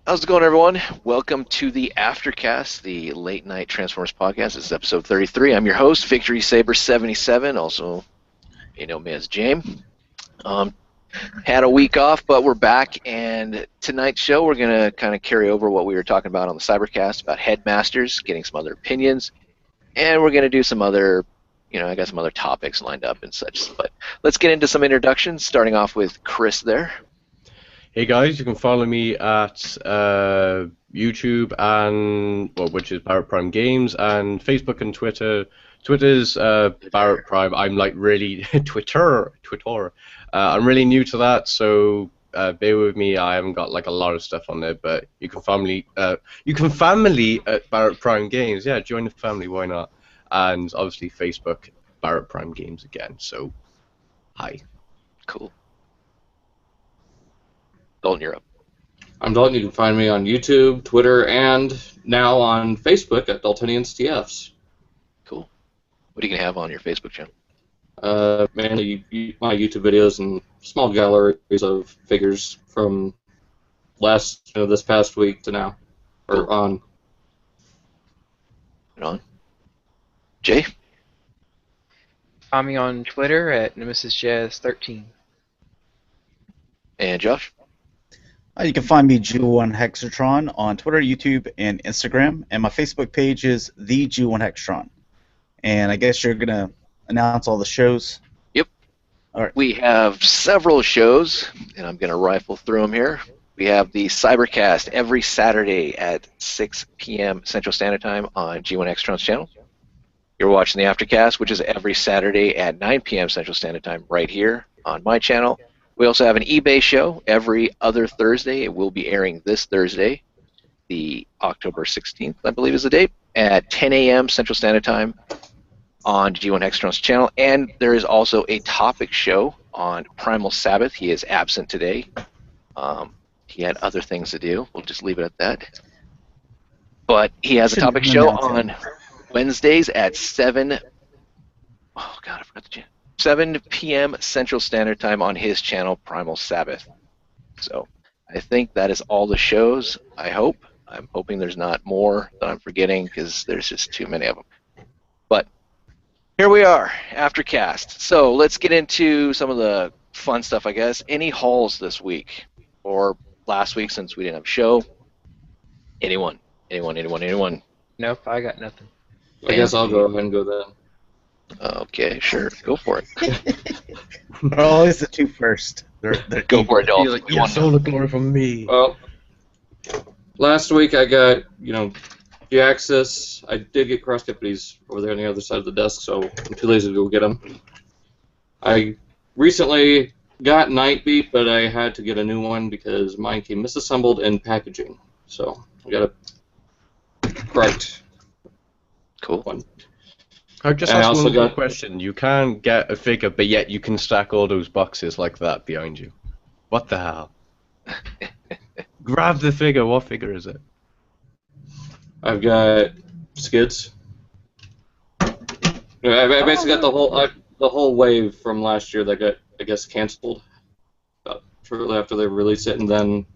How's it going, everyone? Welcome to the Aftercast, the late night Transformers podcast. This is episode 33. I'm your host, Victory Saber 77. Also, you know me as James. Had a week off, but we're back, and tonight's show we're going to kind of carry over what we were talking about on the Cybercast about headmasters, getting some other opinions, and we're going to do some other, I got some other topics lined up and such. But let's get into some introductions, starting off with Chris there. Hey guys, you can follow me at YouTube and which is Barrett Prime Games, and Facebook and Twitter. Twitter's Barrett Prime. I'm like really Twitter. I'm really new to that, so bear with me. I haven't got like a lot of stuff on there, but you can family at Barrett Prime Games. Yeah, join the family. Why not? And obviously Facebook Barrett Prime Games again. So, hi. Cool. Dalton, you're up. I'm Dalton. You can find me on YouTube, Twitter, and now on Facebook at Daltonians TFs. Cool. What are you going to have on your Facebook channel? Mainly my YouTube videos and small galleries of figures from this past week to now, or on. Right on. Jay? Find me on Twitter at NemesisJazz13. And Josh? You can find me, Jew1Hexatron, on Twitter, YouTube, and Instagram. And my Facebook page is the Jew1Hexatron. And I guess you're going to announce all the shows? Yep. All right. We have several shows, and I'm going to rifle through them here. We have the Cybercast every Saturday at 6 p.m. Central Standard Time on G1Hexatron's channel. You're watching the Aftercast, which is every Saturday at 9 p.m. Central Standard Time right here on my channel. We also have an eBay show every other Thursday. It will be airing this Thursday, the October 16th, I believe is the date, at 10 a.m. Central Standard Time on G1Hexatron's channel. And there is also a topic show on PrimalSabbath. He is absent today. He had other things to do. We'll just leave it at that. But he has a topic show on Wednesdays at 7 p.m. Central Standard Time on his channel, PrimalSabbath. So I think that is all the shows, I hope. I'm hoping there's not more that I'm forgetting because there's just too many of them. But here we are, Aftercast. So let's get into some of the fun stuff, I guess. Any hauls this week or last week since we didn't have a show? Anyone? Nope, I got nothing. I guess I'll go ahead and go then. Okay, sure. Go for it. They're always the two first. Go for it, Dalton. Yes, all the glory from me. Well, last week I got, G-Axis. I did get Cross Deputies over there on the other side of the desk, so I'm too lazy to go get them. I recently got Nightbeat, but I had to get a new one because mine came misassembled in packaging. So I got a correct Cool. one. I just And I asked also one more got- question. You can't get a figure, but yet you can stack all those boxes like that behind you. What the hell? Grab the figure. What figure is it? I've got Skids. I basically got the whole wave from last year that got, I guess, canceled shortly after they released it, and then,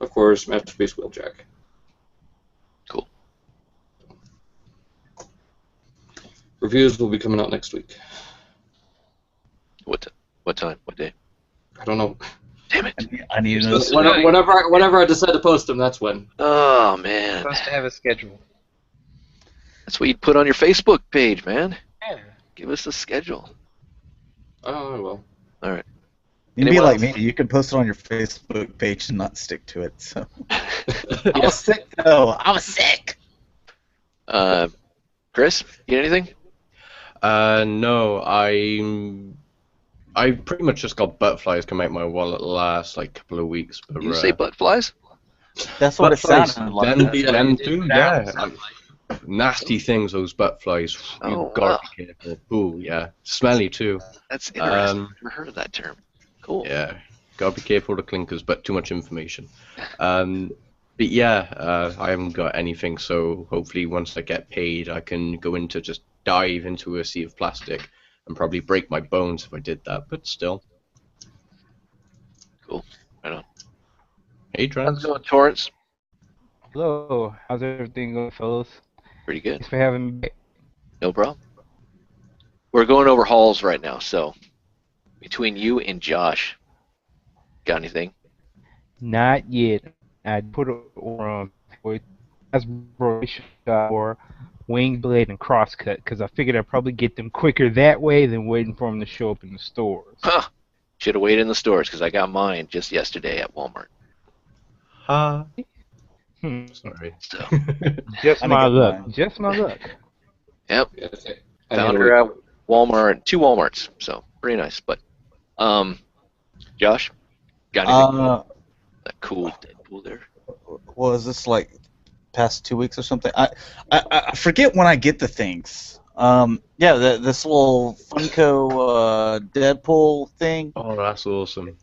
of course, Masterpiece Wheeljack. Cool. Reviews will be coming out next week. What time? What day? I don't know. Damn it. I need to know. Whenever I decide to post them, that's when. Oh, man. Supposed to have a schedule. That's what you'd put on your Facebook page, man. Yeah. Give us a schedule. Oh, well. All right. You'd be Anyone like else? me. You can post it on your Facebook page and not stick to it. So I Yeah. was sick, though. I was sick. Chris, you get anything? No, I pretty much just got butterflies come out my wallet last like couple of weeks. But, You say butt flies? That's what it butterflies, sounded like. them too, yeah. Sounds Nasty things, those butterflies. Oh, You gotta be careful. Ooh, yeah. Smelly too. That's interesting. I've never heard of that term. Cool. Yeah. Gotta be careful of the clinkers, but too much information. But yeah, I haven't got anything, so hopefully once I get paid, I can go into just dive into a sea of plastic and probably break my bones if I did that, but still. Cool. Right on. Hey, How's Trans. it going, Torrance? Hello, how's everything going, fellas? Pretty good. Thanks for having me back. No problem. We're going over halls right now, so between you and Josh, got anything? Not yet. I put a order on for Hasbro for Wing Blade and Crosscut because I figured I'd probably get them quicker that way than waiting for them to show up in the stores. Huh. Should have waited in the stores because I got mine just yesterday at Walmart. Ha. Hmm. Sorry. So, Just I my didn't get luck. mine. Just my luck. yep, Yeah, found her at Walmart, 2 Walmarts, so pretty nice. But, Josh, got anything? That cool Deadpool there. Was this like past 2 weeks or something? I forget when I get the things. Yeah, this little Funko Deadpool thing. Oh, that's awesome.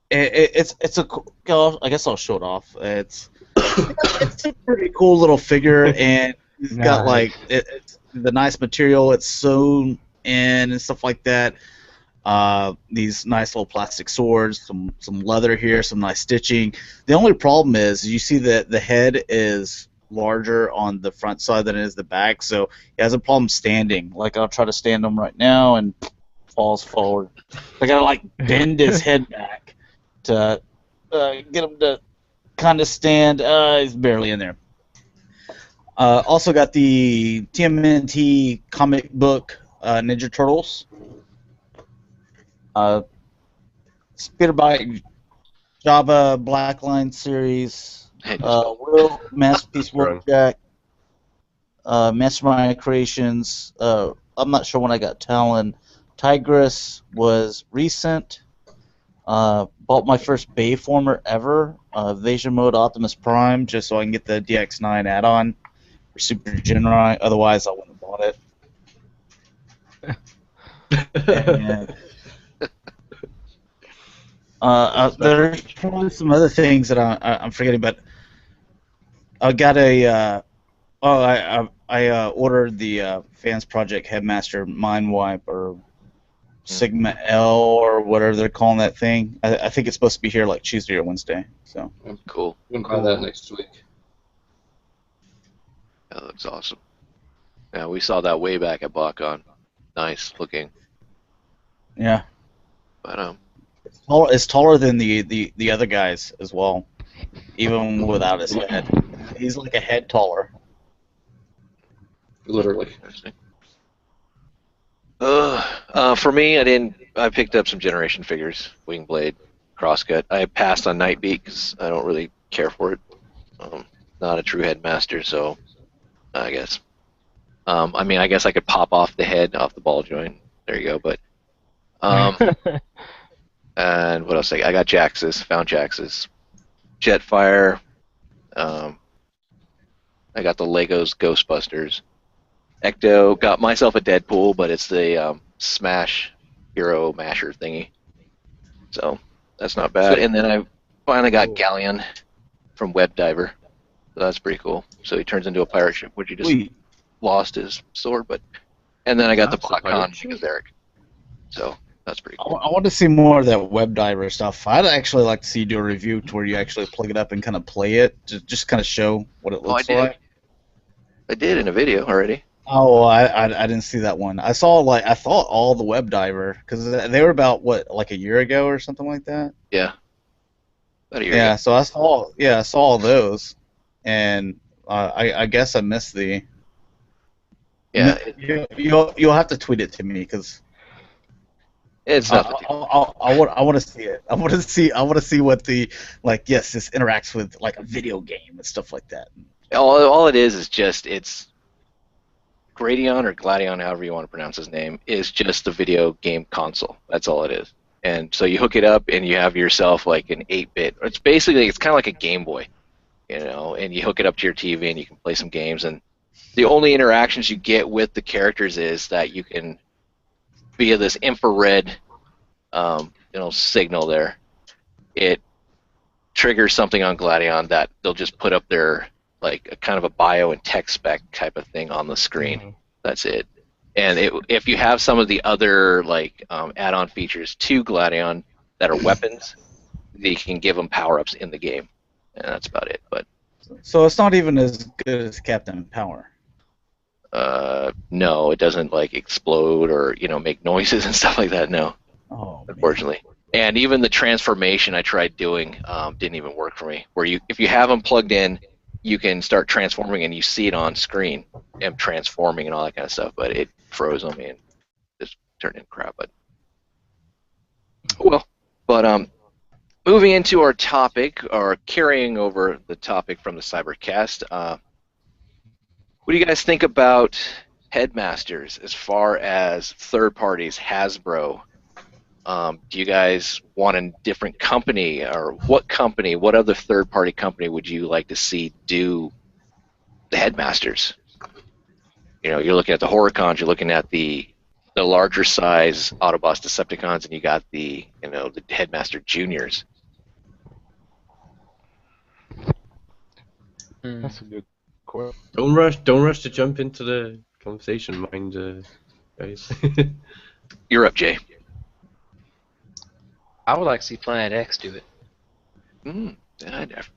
It's a cool. I guess I'll show it off. It's a pretty cool little figure, and it's got like it's the nice material. It's sewn in and stuff like that. These nice little plastic swords, some leather here, some nice stitching. The only problem is you see that the head is larger on the front side than it is the back, so he has a problem standing. Like I'll try to stand him right now and falls forward. I gotta like bend his head back to get him to kind of stand. He's barely in there. Also got the TMNT comic book Ninja Turtles. Speederbike Java Blackline series. Will Masterpiece Wolfjack. Mastermind Creations. I'm not sure when I got Talon. Tigress was recent. Bought my first Bayformer ever, Evasion Mode Optimus Prime, just so I can get the DX9 add-on for Super Genrai. Otherwise, I wouldn't have bought it. And, there's probably some other things that I'm forgetting, but I got a. I ordered the Fans Project Headmaster Mind Wipe or Sigma L or whatever they're calling that thing. I think it's supposed to be here like Tuesday or Wednesday. So Cool. I'm gonna buy that next week. That looks awesome. Yeah, we saw that way back at BotCon. Nice looking. yeah, But it's taller than the other guys as well, even without his head. He's like a head taller. Literally. interesting. For me, I picked up some Generation figures, Wingblade, Crosscut. I passed on Nightbeat because I don't really care for it. Not a true headmaster, so I guess. I mean, I guess I could pop off the head off the ball joint. There you go. But and what else? I got Jaxus, found Jaxus, Jetfire. I got the Legos Ghostbusters. Ecto, got myself a Deadpool, but it's the Smash Hero Masher thingy. So that's not bad. And then I finally got Galleon from Web Diver. So that's pretty cool. So he turns into a pirate ship, which he just lost his sword. And then I got the BotCon Eric. So that's pretty cool. I want to see more of that Web Diver stuff. I'd actually like to see you do a review to where you actually plug it up and kind of play it, just kind of show what it looks like. I did in a video already. Oh, I didn't see that one. I thought all the Web Diver because they were about like a year ago or something like that. Yeah. About a year Yeah, ago. so I saw all those, and I guess I missed the. Yeah. You'll have to tweet it to me because. It's nothing. I want to see it. I want to see what the Yes, this interacts with like a video game and stuff like that. All it is just it's Gradion or Gladion, however you want to pronounce his name, is just a video game console. That's all it is. And so you hook it up and you have yourself like an 8-bit. It's kind of like a Game Boy, and you hook it up to your TV and you can play some games. And the only interactions you get with the characters is that you can, via this infrared, signal there, it triggers something on Gladion that they'll just put up their like a kind of a bio and tech spec type of thing on the screen. Mm-hmm. That's it. And if you have some of the other add-on features to Gladion that are weapons, you can give them power-ups in the game. and that's about it. But So it's not even as good as Captain Power. no, it doesn't like explode or make noises and stuff like that. No, Oh, man. unfortunately. And even the transformation I tried doing didn't even work for me. Where if you have them plugged in, you can start transforming and you see it on screen, and transforming and all that kind of stuff. But it froze on me and just turned into crap. But well, but moving into our topic, or carrying over the topic from the Cybercast, what do you guys think about headmasters as far as third parties, Hasbro? Do you guys want a different company, or what other third-party company would you like to see do the headmasters? You're looking at the Horicons, you're looking at the larger size Autobots, Decepticons, and you got the Headmaster Juniors. That's a good question. Don't rush to jump into the conversation, mind, guys. You're up, Jay. I would like to see Planet X do it. I didn't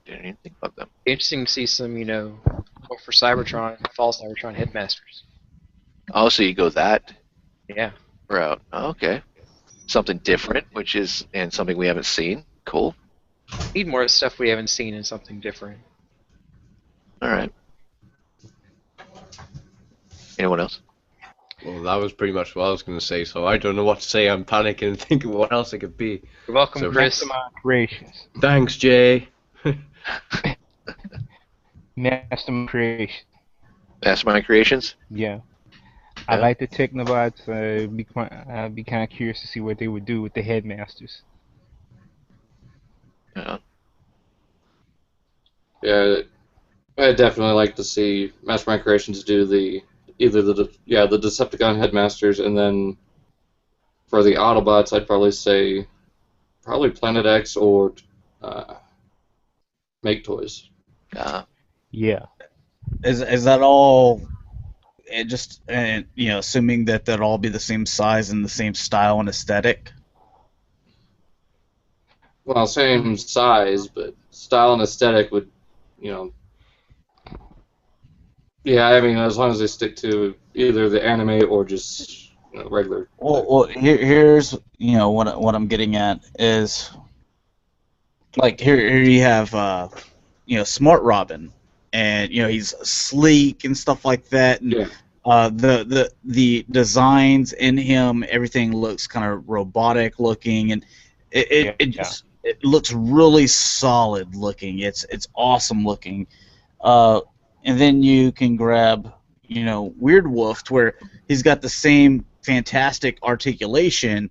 even think about them. Interesting to see some, more for Cybertron, fall Cybertron headmasters. Oh, so you go that Yeah. route. Oh, okay. Something different, and something we haven't seen. Cool. Need more stuff we haven't seen and something different. All right. Anyone else? Well, that was pretty much what I was going to say, so I don't know what to say. I'm panicking and thinking what else it could be. You're welcome, So- Chris. Mastermind Creations. Thanks, Jay. Mastermind Creations. Mastermind Creations? Yeah. I Yeah. like the Technobots. I'd be kind of curious to see what they would do with the headmasters. Yeah. Yeah, I'd definitely like to see Mastermind Creations do either the Decepticon headmasters, and then for the Autobots, I'd probably say Planet X or Make Toys. Yeah. Is that all? Assuming that they'll all be the same size and the same style and aesthetic. Well, same size, but style and aesthetic would, yeah, I mean, as long as they stick to either the anime or just regular. Well, here's what I'm getting at is, like, here you have Smart Robin, and he's sleek and stuff like that, and Yeah. the designs in him, everything looks kind of robotic looking, and it looks really solid looking. It's awesome looking. And then you can grab, Weird Wolf, to where he's got the same fantastic articulation,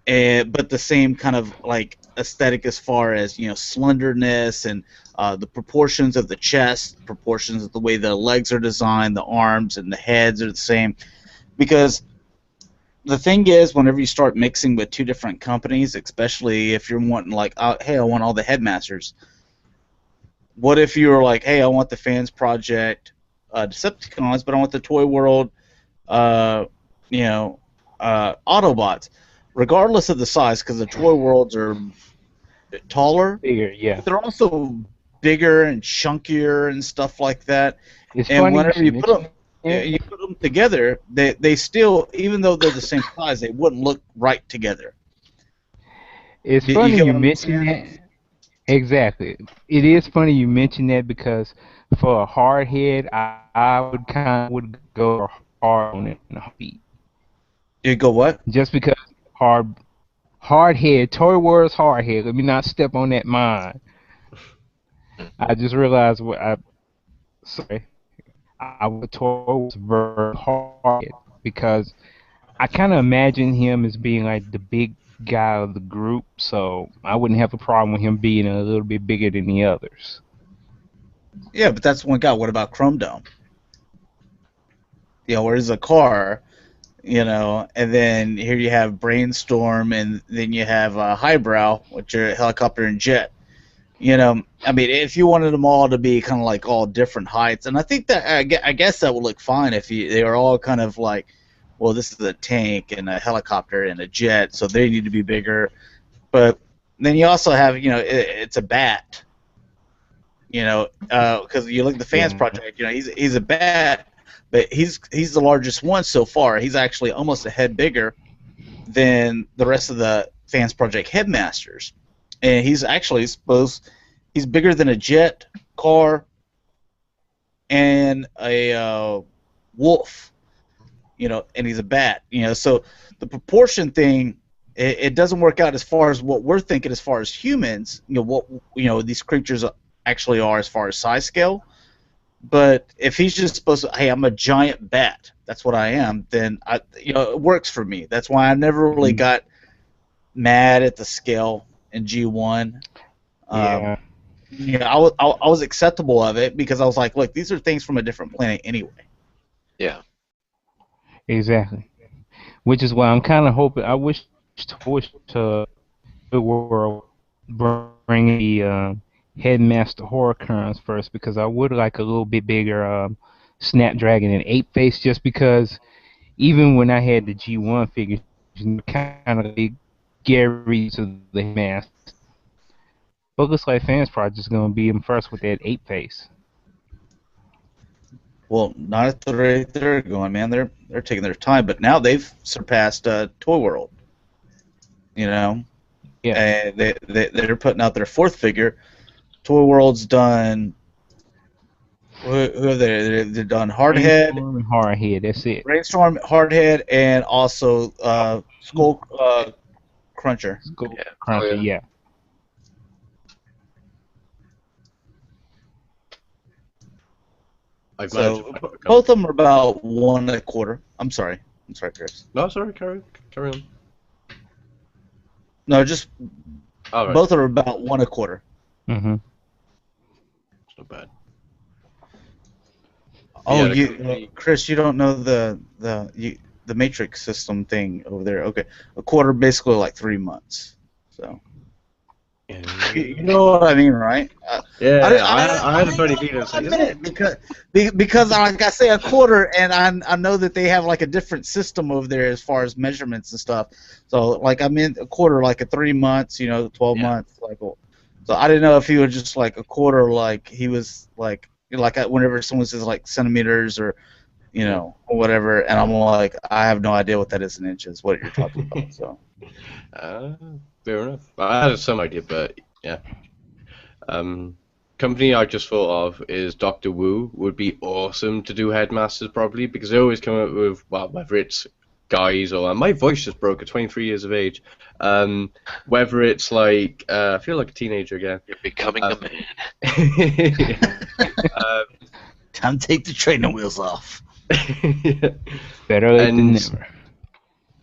but the same kind of like aesthetic as far as slenderness and the proportions of the chest, proportions of the way the legs are designed, the arms and the heads are the same. Because the thing is, whenever you start mixing with two different companies, especially if you're wanting like, hey, I want all the headmasters. What if you were like, hey, I want the Fans Project Decepticons, but I want the Toy World, Autobots, regardless of the size, because the Toy Worlds are taller. Bigger, yeah. They're also bigger and chunkier and stuff like that. It's And funny whenever you put them, Yeah. you put them together, they still, even though they're the same size, they wouldn't look right together. It's You funny get you what I'm mention that. Exactly. It is funny you mention that, because for a hard head, I would go hard on it in a heartbeat. You go what? Just because hard head, Toy World's hard head. Let me not step on that mine. I just realized I would Toy World's very hard head, because I kind of imagine him as being like the big guy of the group, so I wouldn't have a problem with him being a little bit bigger than the others. Yeah, but that's one guy. What about Chrome Dome? Where's a car, and then here you have Brainstorm, and then you have Highbrow, which are helicopter and jet. I mean, if you wanted them all to be kind of like all different heights, and I think that I guess that would look fine if they were all kind of like, well, this is a tank and a helicopter and a jet, so they need to be bigger. But then you also have, it's a bat. You know, because you look at the Fans Yeah. Project. You know, he's a bat, but he's the largest one so far. He's actually almost a head bigger than the rest of the Fans Project headmasters, and he's actually he's bigger than a jet, car, and a wolf. You know, and he's a bat. You know, so the proportion thing, it doesn't work out as far as what we're thinking as far as humans. You know, what these creatures actually are as far as size scale. But if he's just supposed to, hey, I'm a giant bat, that's what I am, then it works for me. That's why I never really got mad at the scale in G1. Yeah. I was acceptable of it because I was like, look, these are things from a different planet anyway. Yeah. Exactly. Which is why I'm kind of hoping. I wish to the world bring the Headmaster Horrorcons first, because I would like a little bit bigger Snapdragon and Ape Face, just because even when I had the G1 figures, kind of Gary to the Headmaster. But looks like Fans Project is going to be them first with that Ape Face. Well, not at the rate they're going, man. They're taking their time, but now they've surpassed Toy World. You know, Yeah. and they're putting out their fourth figure. Toy World's done. Who have they? They've done Hardhead, Brainstorm and Hardhead, that's it. Brainstorm, Hardhead, and also Skull Cruncher. Skull Yeah. Cruncher, Oh, yeah. yeah. I've So managed to put a couple- both of them are about 1 1/4. I'm sorry, Chris. No, sorry, carry on. No, just All right, both are about 1 1/4. Mm-hmm. it's not bad. Oh, Yeah, the Chris, you don't know the matrix system thing over there. Okay, a quarter, basically like 3 months. So you know what I mean, right? Yeah, I I had a funny feeling. I admit it, because like I say, a quarter, and I know that they have like a different system over there as far as measurements and stuff. So like I meant a quarter, like a 3 months, 12 Yeah. months, like. So I didn't know if he was just like a quarter, like he was like whenever someone says like centimeters or or whatever, and I'm like, I have no idea what that is in inches, what you're talking about. So Fair enough. I had some idea, but yeah. Company I just thought of is Dr. Wu. Would be awesome to do Headmasters probably, because they always come up with, well, whether it's guys or my voice just broke at 23 years of age. Whether it's like I feel like a teenager again. You're becoming a man. time to take the training wheels off. Better late than And never.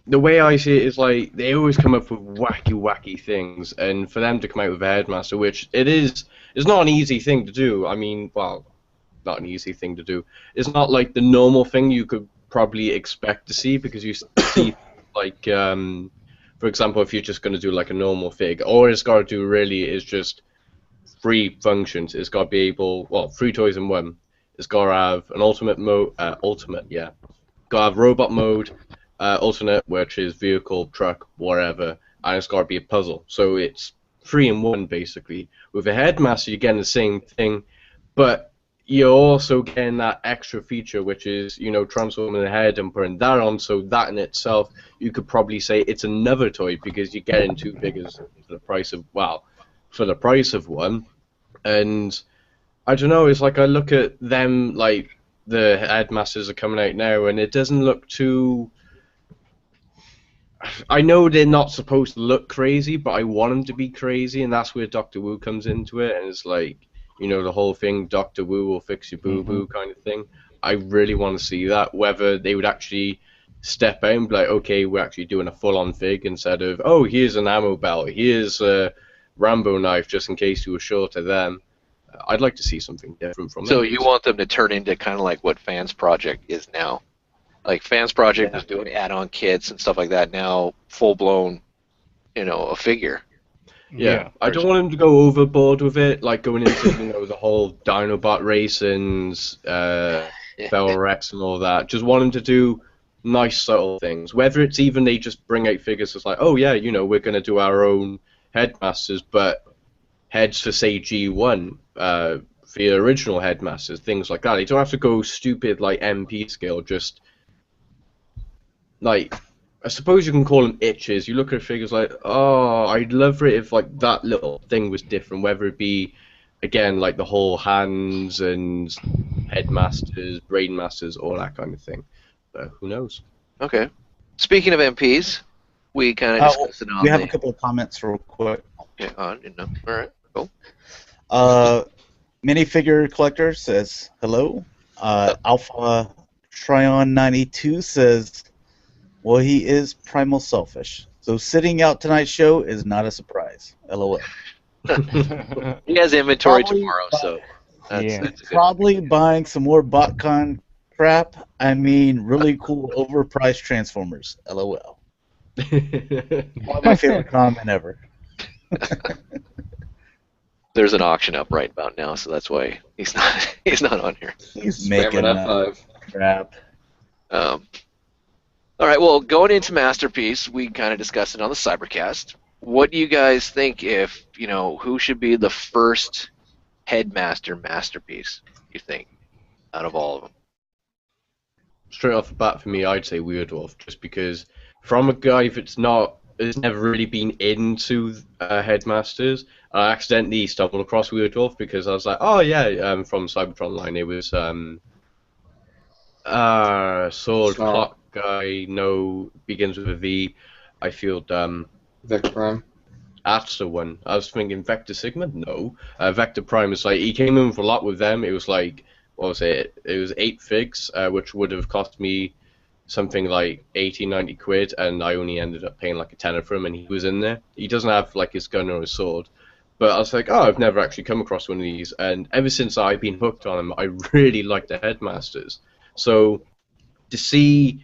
the way I see it is like they always come up with wacky things, and for them to come out with a Headmaster, which it's not an easy thing to do. I mean, well, not an easy thing to do. It's not like the normal thing you could probably expect to see, because you see like for example, if you're just going to do like a normal fig, all it's got to do really is just 3 functions. It's got to be able, 3 toys in one. It's got to have an ultimate mode, got to have robot mode, alternate, which is vehicle, truck, whatever, and it's got to be a puzzle. So it's 3 in 1 basically. With a Headmaster, you're getting the same thing, but you're also getting that extra feature, which is, transforming the head and putting that on. So that in itself, you could probably say it's another toy, because you're getting 2 figures for the price of one. And I don't know, it's like I look at them, like the Headmasters are coming out now, and it doesn't look too. I know they're not supposed to look crazy, but I want them to be crazy, and that's where Dr. Wu comes into it. And it's like, the whole thing, Dr. Wu will fix your boo-boo kind of thing. I really want to see that, whether they would actually step out and be like, okay, we're actually doing a full-on fig, instead of, oh, here's an ammo belt, here's a Rambo knife, just in case you were short of them. I'd like to see something different from them. So you want them to turn into kind of like what Fans Project is now. Like Fans Project is doing add-on kits and stuff like that, now full-blown, a figure. Yeah, I don't want him to go overboard with it, like going into the whole Dinobot race and Bell Rex and all that. Just want him to do nice, subtle things. Whether it's even they just bring out figures that's like, oh yeah, we're going to do our own Headmasters, but heads for say G1, for your original headmasters, things like that. You don't have to go stupid like MP scale. Just like, I suppose you can call them itches. You look at figures like, oh, I'd love it if like that little thing was different, whether it be, again, like the whole hands and headmasters, brainmasters, all that kind of thing. But who knows? Okay. Speaking of MPs, we kind of discussed it on we have a couple of comments real quick. Yeah, I didn't know. All right, cool. Minifigure Collector says hello. Alpha Tryon 92 says, well, he is primal selfish. So sitting out tonight's show is not a surprise. LOL. He has inventory Probably tomorrow, so that's a good Probably buying some more BotCon crap. I mean, really cool overpriced Transformers. LOL. My favorite comment ever. There's an auction up right about now, so that's why he's not on here. He's Spamming making F5. crap. All right, well, going into Masterpiece, we kind of discussed it on the Cybercast. What do you guys think if, who should be the first Headmaster Masterpiece, you think, out of all of them? Straight off the bat for me, I'd say Weirdwolf, just because from a guy that's never really been into Headmasters, I accidentally stumbled across Weirdwolf because I was like, oh yeah, from Cybertron Line, it was Sword Clock guy, no, begins with a V. I feel Vector Prime. That's the one. I was thinking Vector Sigma? No. Vector Prime is like, he came in for a lot with them. It was like, what was it? It was 8 figs, which would have cost me something like 80, 90 quid, and I only ended up paying like a tenner for him, and he was in there. He doesn't have like his gun or his sword. But I was like, oh, I've never actually come across one of these, and ever since I've been hooked on them, I really like the Headmasters. So, to see...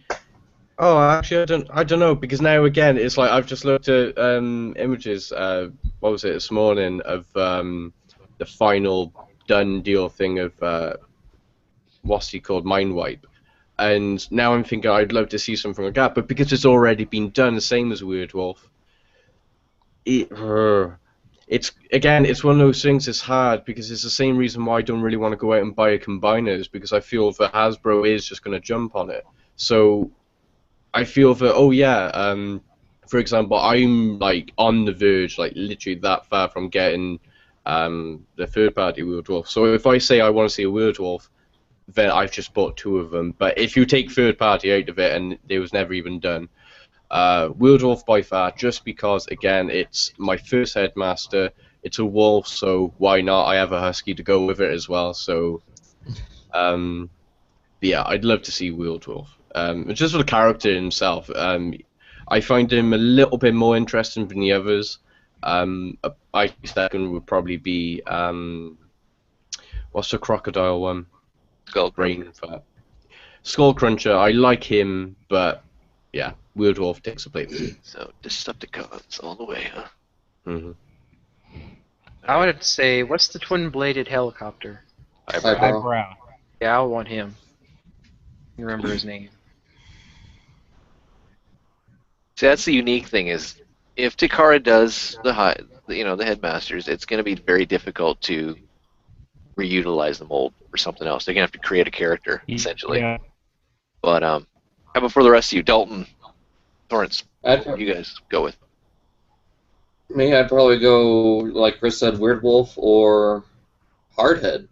Oh, actually, I don't know, because now again, it's like I've just looked at images. What was it this morning of the final done deal thing of what's he called, Mind Wipe, and now I'm thinking I'd love to see something like that, but because it's already been done, the same as Weirdwolf. It's one of those things. It's hard because it's the same reason why I don't really want to go out and buy a combiner, is because I feel that Hasbro is just going to jump on it. So. I feel that, for example, I'm like on the verge, like literally that far from getting the third-party Weirdwolf. So if I say I want to see a Weirdwolf, then I've just bought 2 of them. But if you take third-party out of it, and it was never even done, Weirdwolf by far, just because, again, it's my first Headmaster. It's a wolf, so why not? I have a husky to go with it as well. So, yeah, I'd love to see Weirdwolf. Just for the character himself, I find him a little bit more interesting than the others. I second would probably be what's the crocodile one? Skullcruncher. Skullcruncher. I like him, but yeah, Weirdwolf takes a place. So Decepticons all the way, huh? Mm-hmm. I would say, what's the twin-bladed helicopter? Eyebrow. Yeah, I want him. You remember his name? See, that's the unique thing is, if Takara does the Headmasters, it's going to be very difficult to reutilize the mold for something else. They're going to have to create a character, essentially. Yeah. But how about for the rest of you, Dalton, Torrance? What do you guys go with? Me, I'd probably go, like Chris said, Weirdwolf or Hardhead.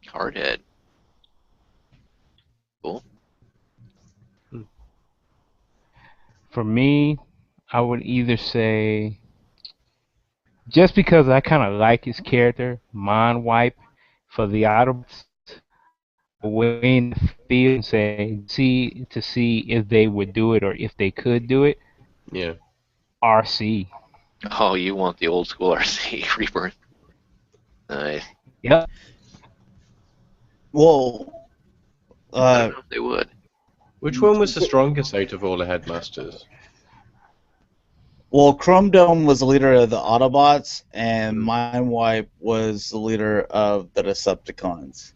Hardhead. Cool. For me, I would either say, just because I kind of like his character, Mind Wipe, for the Autobots, way in the field and say, to see if they would do it or if they could do it. Yeah. RC. Oh, you want the old school RC Rebirth. Nice. Yep. Well, I don't know if they would. Which one was the strongest out of all the Headmasters? Well, Chrome Dome was the leader of the Autobots, and Mind Wipe was the leader of the Decepticons.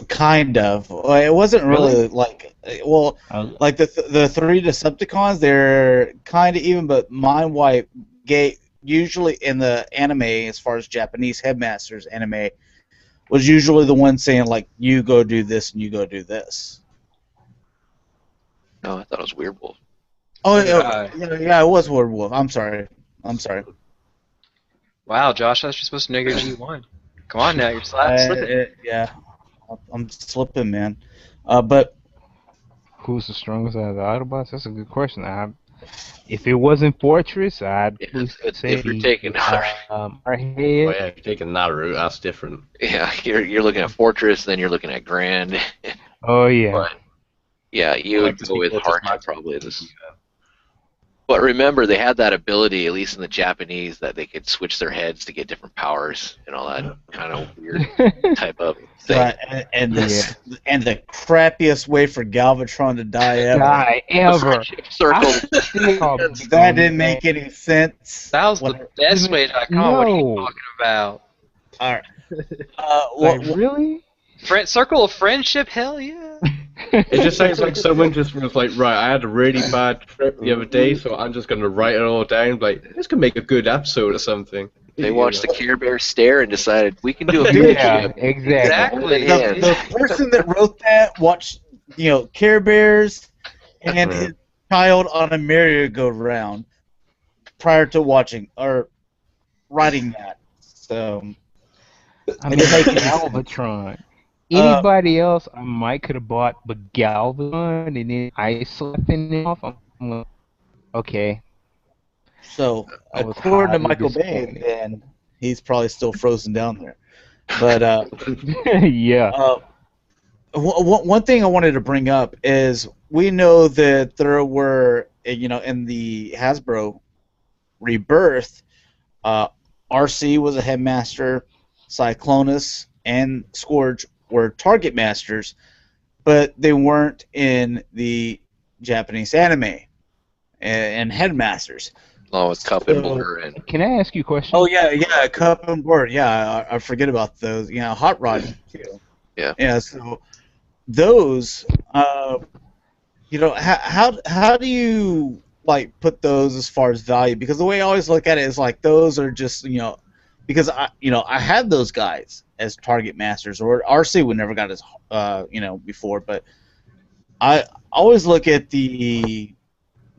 Kind of. It wasn't really like, well, like the 3 Decepticons, they're kind of even, but Mind Wipe usually in the anime, as far as Japanese Headmasters anime, was usually the one saying like, "You go do this and you go do this." No, I thought it was Weird Wolf. Oh yeah, it was Werewolf. I'm sorry. Wow, Josh, I was just supposed to know your G1. Come on now, you're slipping. Yeah, I'm slipping, man. But Who's the strongest out of the Autobots? That's a good question. If it wasn't Fortress, I'd say if you're taking our head. Oh, yeah, if you're taking that route, that's different. yeah, you're looking at Fortress, then you're looking at Grand. Oh yeah. But, yeah, you would go with Fortress Hardship Max. probably. But remember, they had that ability, at least in the Japanese, that they could switch their heads to get different powers and all that kind of weird type of thing. right, and the crappiest way for Galvatron to die ever. Ever. Circle. That didn't make any sense. That was the best way. What are you talking about? All right. Really? Circle of Friendship? Hell yeah. It just sounds like someone just was like, right, I had a really bad trip the other day, so I'm just going to write it all down. Like, this could make a good episode or something. They watched the Care Bear stare and decided, we can do a Yeah, good exactly. The person that wrote that watched, Care Bears and his child on a merry-go-round prior to watching or writing that. So I'm making Galvatron. Anybody else I might could have bought, but Galvatron and then ice slapping it off. I'm like, okay. So according to Michael Bay, then he's probably still frozen down there. But yeah. One thing I wanted to bring up is we know that there were, in the Hasbro Rebirth, RC was a headmaster, Cyclonus and Scourge were target masters, but they weren't in the Japanese anime and headmasters. Oh, it's Cup and Blur. And Can I ask you a question? Oh yeah, Cup and Blur. Yeah, I forget about those. Hot Rod too. Yeah. Yeah. So those, how do you like put those as far as value? Because the way I always look at it is like those are just because I had those guys as target masters, or RC would never got as before, but I always look at the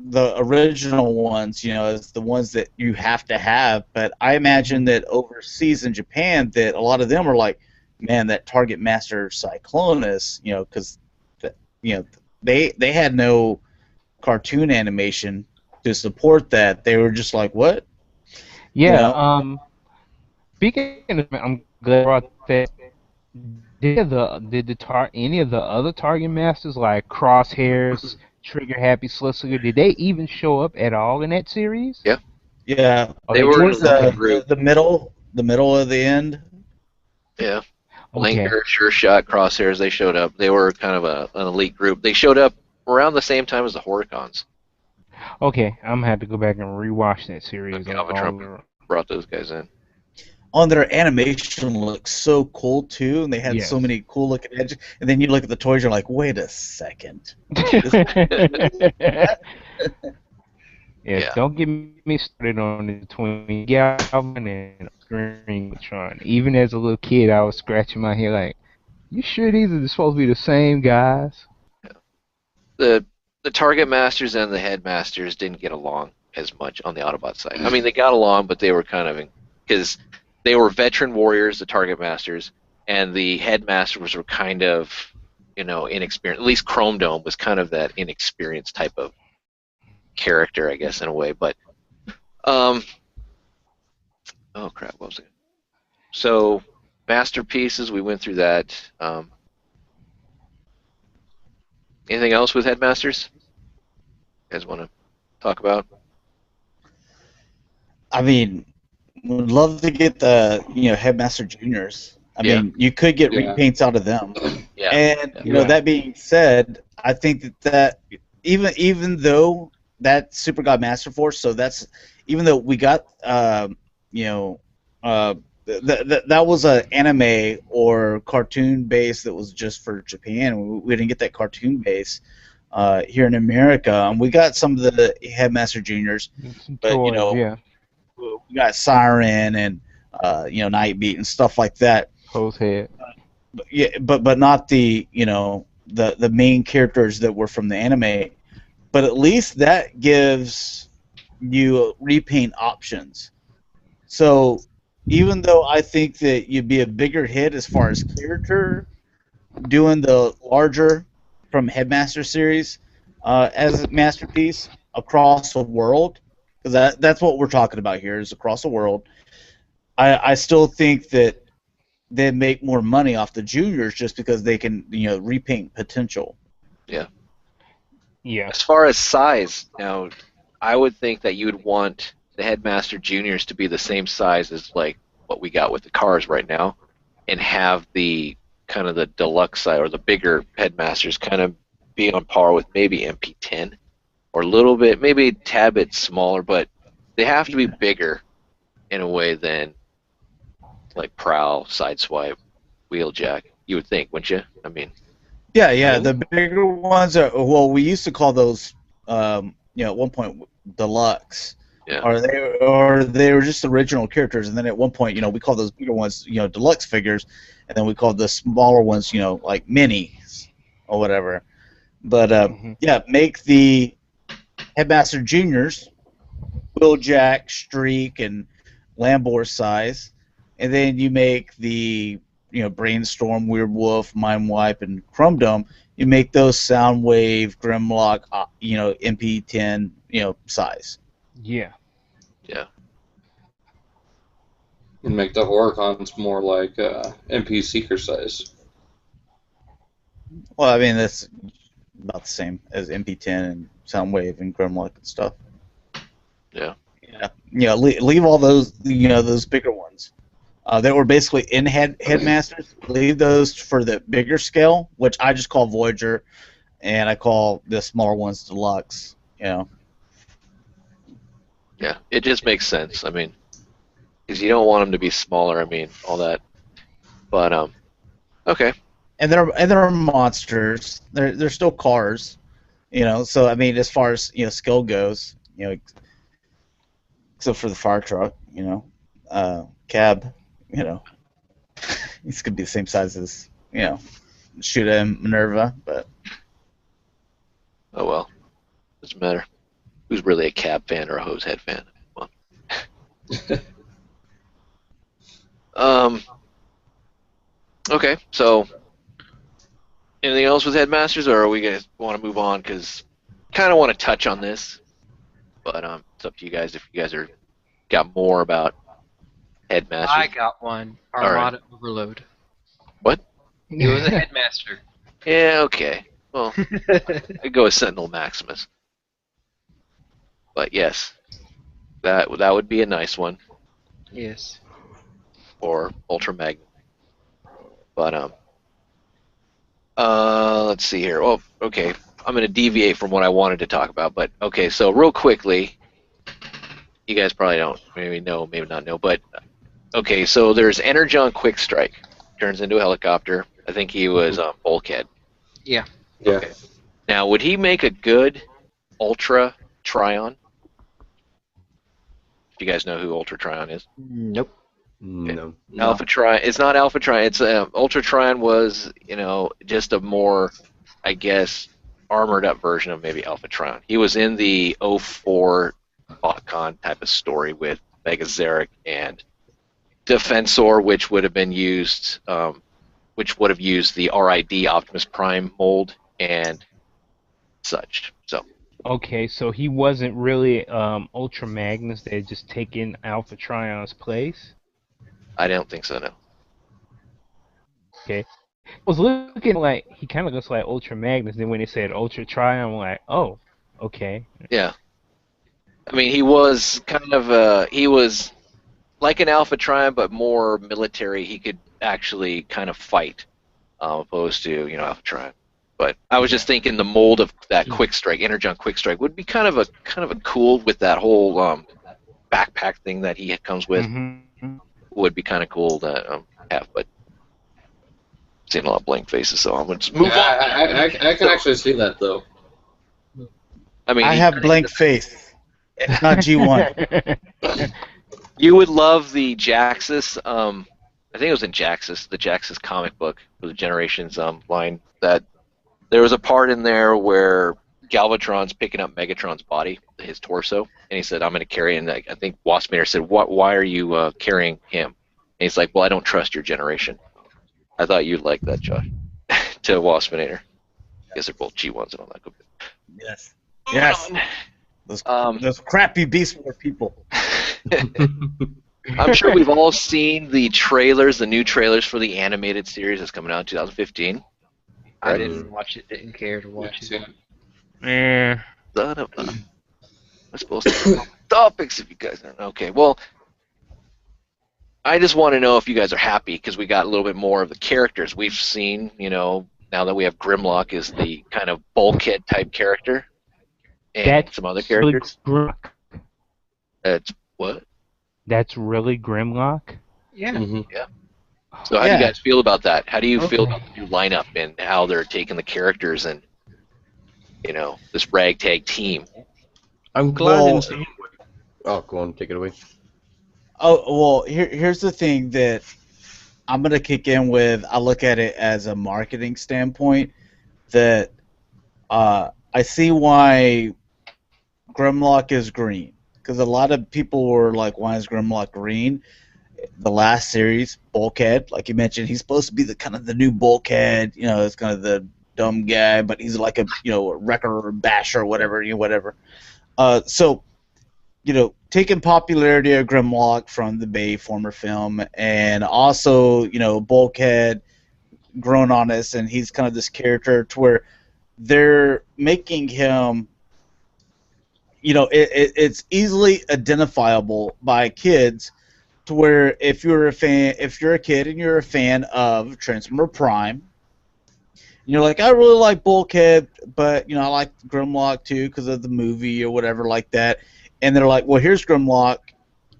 original ones, as the ones that you have to have. But I imagine that overseas in Japan, that a lot of them are like, man, that target master Cyclonus, because they had no cartoon animation to support that. They were just like, what? Yeah. Speaking of, I'm glad you brought that. Did any of the other target masters like Crosshairs, Trigger Happy, Slitsugar, did they even show up at all in that series? Yeah. Yeah. They were towards the middle of the end. Yeah. Blinker, Sure Shot, Crosshairs, they showed up. They were kind of an elite group. They showed up around the same time as the Horicons. Okay, I'm gonna have to go back and rewatch that series. Galvatron brought those guys in. On their animation looks so cool too, and they had so many cool looking edges. And then you look at the toys, you're like, wait a second. Yeah, don't get me started on the between Galvin and Screamtron. Even as a little kid, I was scratching my head like, you sure these are supposed to be the same guys? The target masters and the headmasters didn't get along as much on the Autobot side. I mean, they got along, but they were kind of because they were veteran warriors, the target masters, and the headmasters were kind of, inexperienced. At least Chrome Dome was kind of that inexperienced type of character, I guess, in a way. But, oh crap, what was it? So, masterpieces, we went through that. Anything else with headmasters? You guys want to talk about? I mean, would love to get the Headmaster Juniors. I mean, you could get repaints out of them. Yeah. And that being said, I think that even though that Super God Master Force, so that's even though we got that was an anime or cartoon base that was just for Japan. We didn't get that cartoon base here in America. And we got some of the Headmaster Juniors, but we got Siren and Nightbeat and stuff like that. Hose Head. yeah, but not the the main characters that were from the anime. But at least that gives you repaint options. So even though I think that you'd be a bigger hit as far as character doing the larger from Headmaster series as a masterpiece across the world, because that's what we're talking about here is across the world. I still think that they make more money off the juniors just because they can repaint potential. Yeah. Yeah. As far as size, now, I would think that you would want the Headmaster Juniors to be the same size as like what we got with the cars right now, and have the kind of the deluxe side or the bigger Headmasters kind of be on par with maybe MP10 or a little bit, maybe a tad bit smaller, but they have to be bigger in a way than like Prowl, Sideswipe, Wheeljack. You would think, wouldn't you? I mean, Yeah, the bigger ones are, well, we used to call those, at one point deluxe, yeah, or they were just original characters, and then at one point, we called those bigger ones, deluxe figures, and then we called the smaller ones, like minis or whatever. But yeah, make the Headmaster Juniors, Wheeljack, Streak, and Lambor size, and then you make the Brainstorm, Weird Wolf, Mind Wipe, and Chrome Dome. You make those Soundwave, Grimlock, MP10, size. Yeah. yeah, And make the Horicons more like MP Seeker size. Well, I mean that's about the same as MP10 and Soundwave and Grimlock and stuff. yeah. Yeah, leave all those those bigger ones. That were basically in Headmasters. Leave those for the bigger scale, which I just call Voyager, and I call the smaller ones Deluxe. Yeah, it just makes sense. I mean, because you don't want them to be smaller. I mean, all that. But okay. And they're monsters. They're still cars, So I mean, as far as skill goes, except for the fire truck, cab, he's gonna be the same size as Shuda and Minerva, but Oh well, doesn't matter. Who's really a cab fan or a hose head fan? Okay, so anything else with Headmasters, or are we gonna want to move on? Because kind of want to touch on this, but it's up to you guys if you guys got more about Headmasters. I got one. Armada Overload. What? He was a headmaster. Yeah, okay. Well, I'd go with Sentinel Maximus. But yes, that would be a nice one. Yes. Or Ultra Magnum. But let's see here. Oh, okay. I'm going to deviate from what I wanted to talk about, but okay. So real quickly, you guys probably don't maybe know, maybe not know, but okay. So there's Energon Quick Strike, turns into a helicopter. I think he was Bulkhead. Yeah. Yeah. Okay. Now, would he make a good Ultra Trion? Do you guys know who Ultra Trion is? Nope. No. Alpha Trion. It's not Alpha Trion. It's Ultra Trion was, just a more, I guess, armored up version of maybe Alpha Trion. He was in the 04 BotCon type of story with Megazeric and Defensor, which would have been used, which would have used the RID Optimus Prime mold and such. So. Okay, so he wasn't really Ultra Magnus. They had just taken Alpha Trion's place. I don't think so, no. Okay. I was looking like he kind of looks like Ultra Magnus. Then when they said Ultra Trion, I'm like, oh, okay. Yeah. I mean, he was kind of he was like an Alpha Trion, but more military. He could actually kind of fight, opposed to Alpha Trion. But I was just thinking the mold of that Quick Strike, Energon Quick Strike, would be kind of a cool with that whole backpack thing that he comes with. Mm-hmm. Would be kind of cool to have, but seeing a lot of blank faces, so I'm gonna just move on. I can actually see that though. I mean, I have blank face. It's not G1. You would love the Jaxus I think it was in Jaxus, the Jaxus comic book for the Generations line, that there was a part in there where Galvatron's picking up Megatron's body, his torso, and he said, "I'm going to carry it." And I think Waspinator said, Why are you carrying him?" And he's like, "Well, I don't trust your generation." I thought you'd like that, Josh. To Waspinator. I guess they're both G1s and all that. Yes. Yes. Those crappy Beast War people. I'm sure we've all seen the trailers, the new trailers for the animated series that's coming out in 2015. I didn't watch it. Didn't care to watch it. Son of a... I'm supposed to know topics if you guys aren't. Okay, well, I just want to know if you guys are happy because we got a little bit more of the characters we've seen. Now that we have Grimlock as the kind of bulkhead type character, and That's some other characters. Really That's what? That's really Grimlock? Yeah. Mm-hmm. Yeah. So how do you guys feel about that? How do you feel about the new lineup and how they're taking the characters and this ragtag team? I'm glad. Oh, go on, take it away. Oh, well, here's the thing that I'm going to kick in with. I look at it as a marketing standpoint that I see why Grimlock is green. Because a lot of people were like, why is Grimlock green? The last series, Bulkhead, like you mentioned, he's supposed to be the kind of the new Bulkhead. It's kind of the dumb guy, but he's like a wrecker or basher or whatever, whatever. So, taking popularity of Grimlock from the Bay former film, and also, Bulkhead grown on us, and he's kind of this character to where they're making him, it's easily identifiable by kids, to where if you're a kid and you're a fan of Transformer Prime, and you're like, I really like Bulkhead, but I like Grimlock too because of the movie or whatever like that. And they're like, well, here's Grimlock,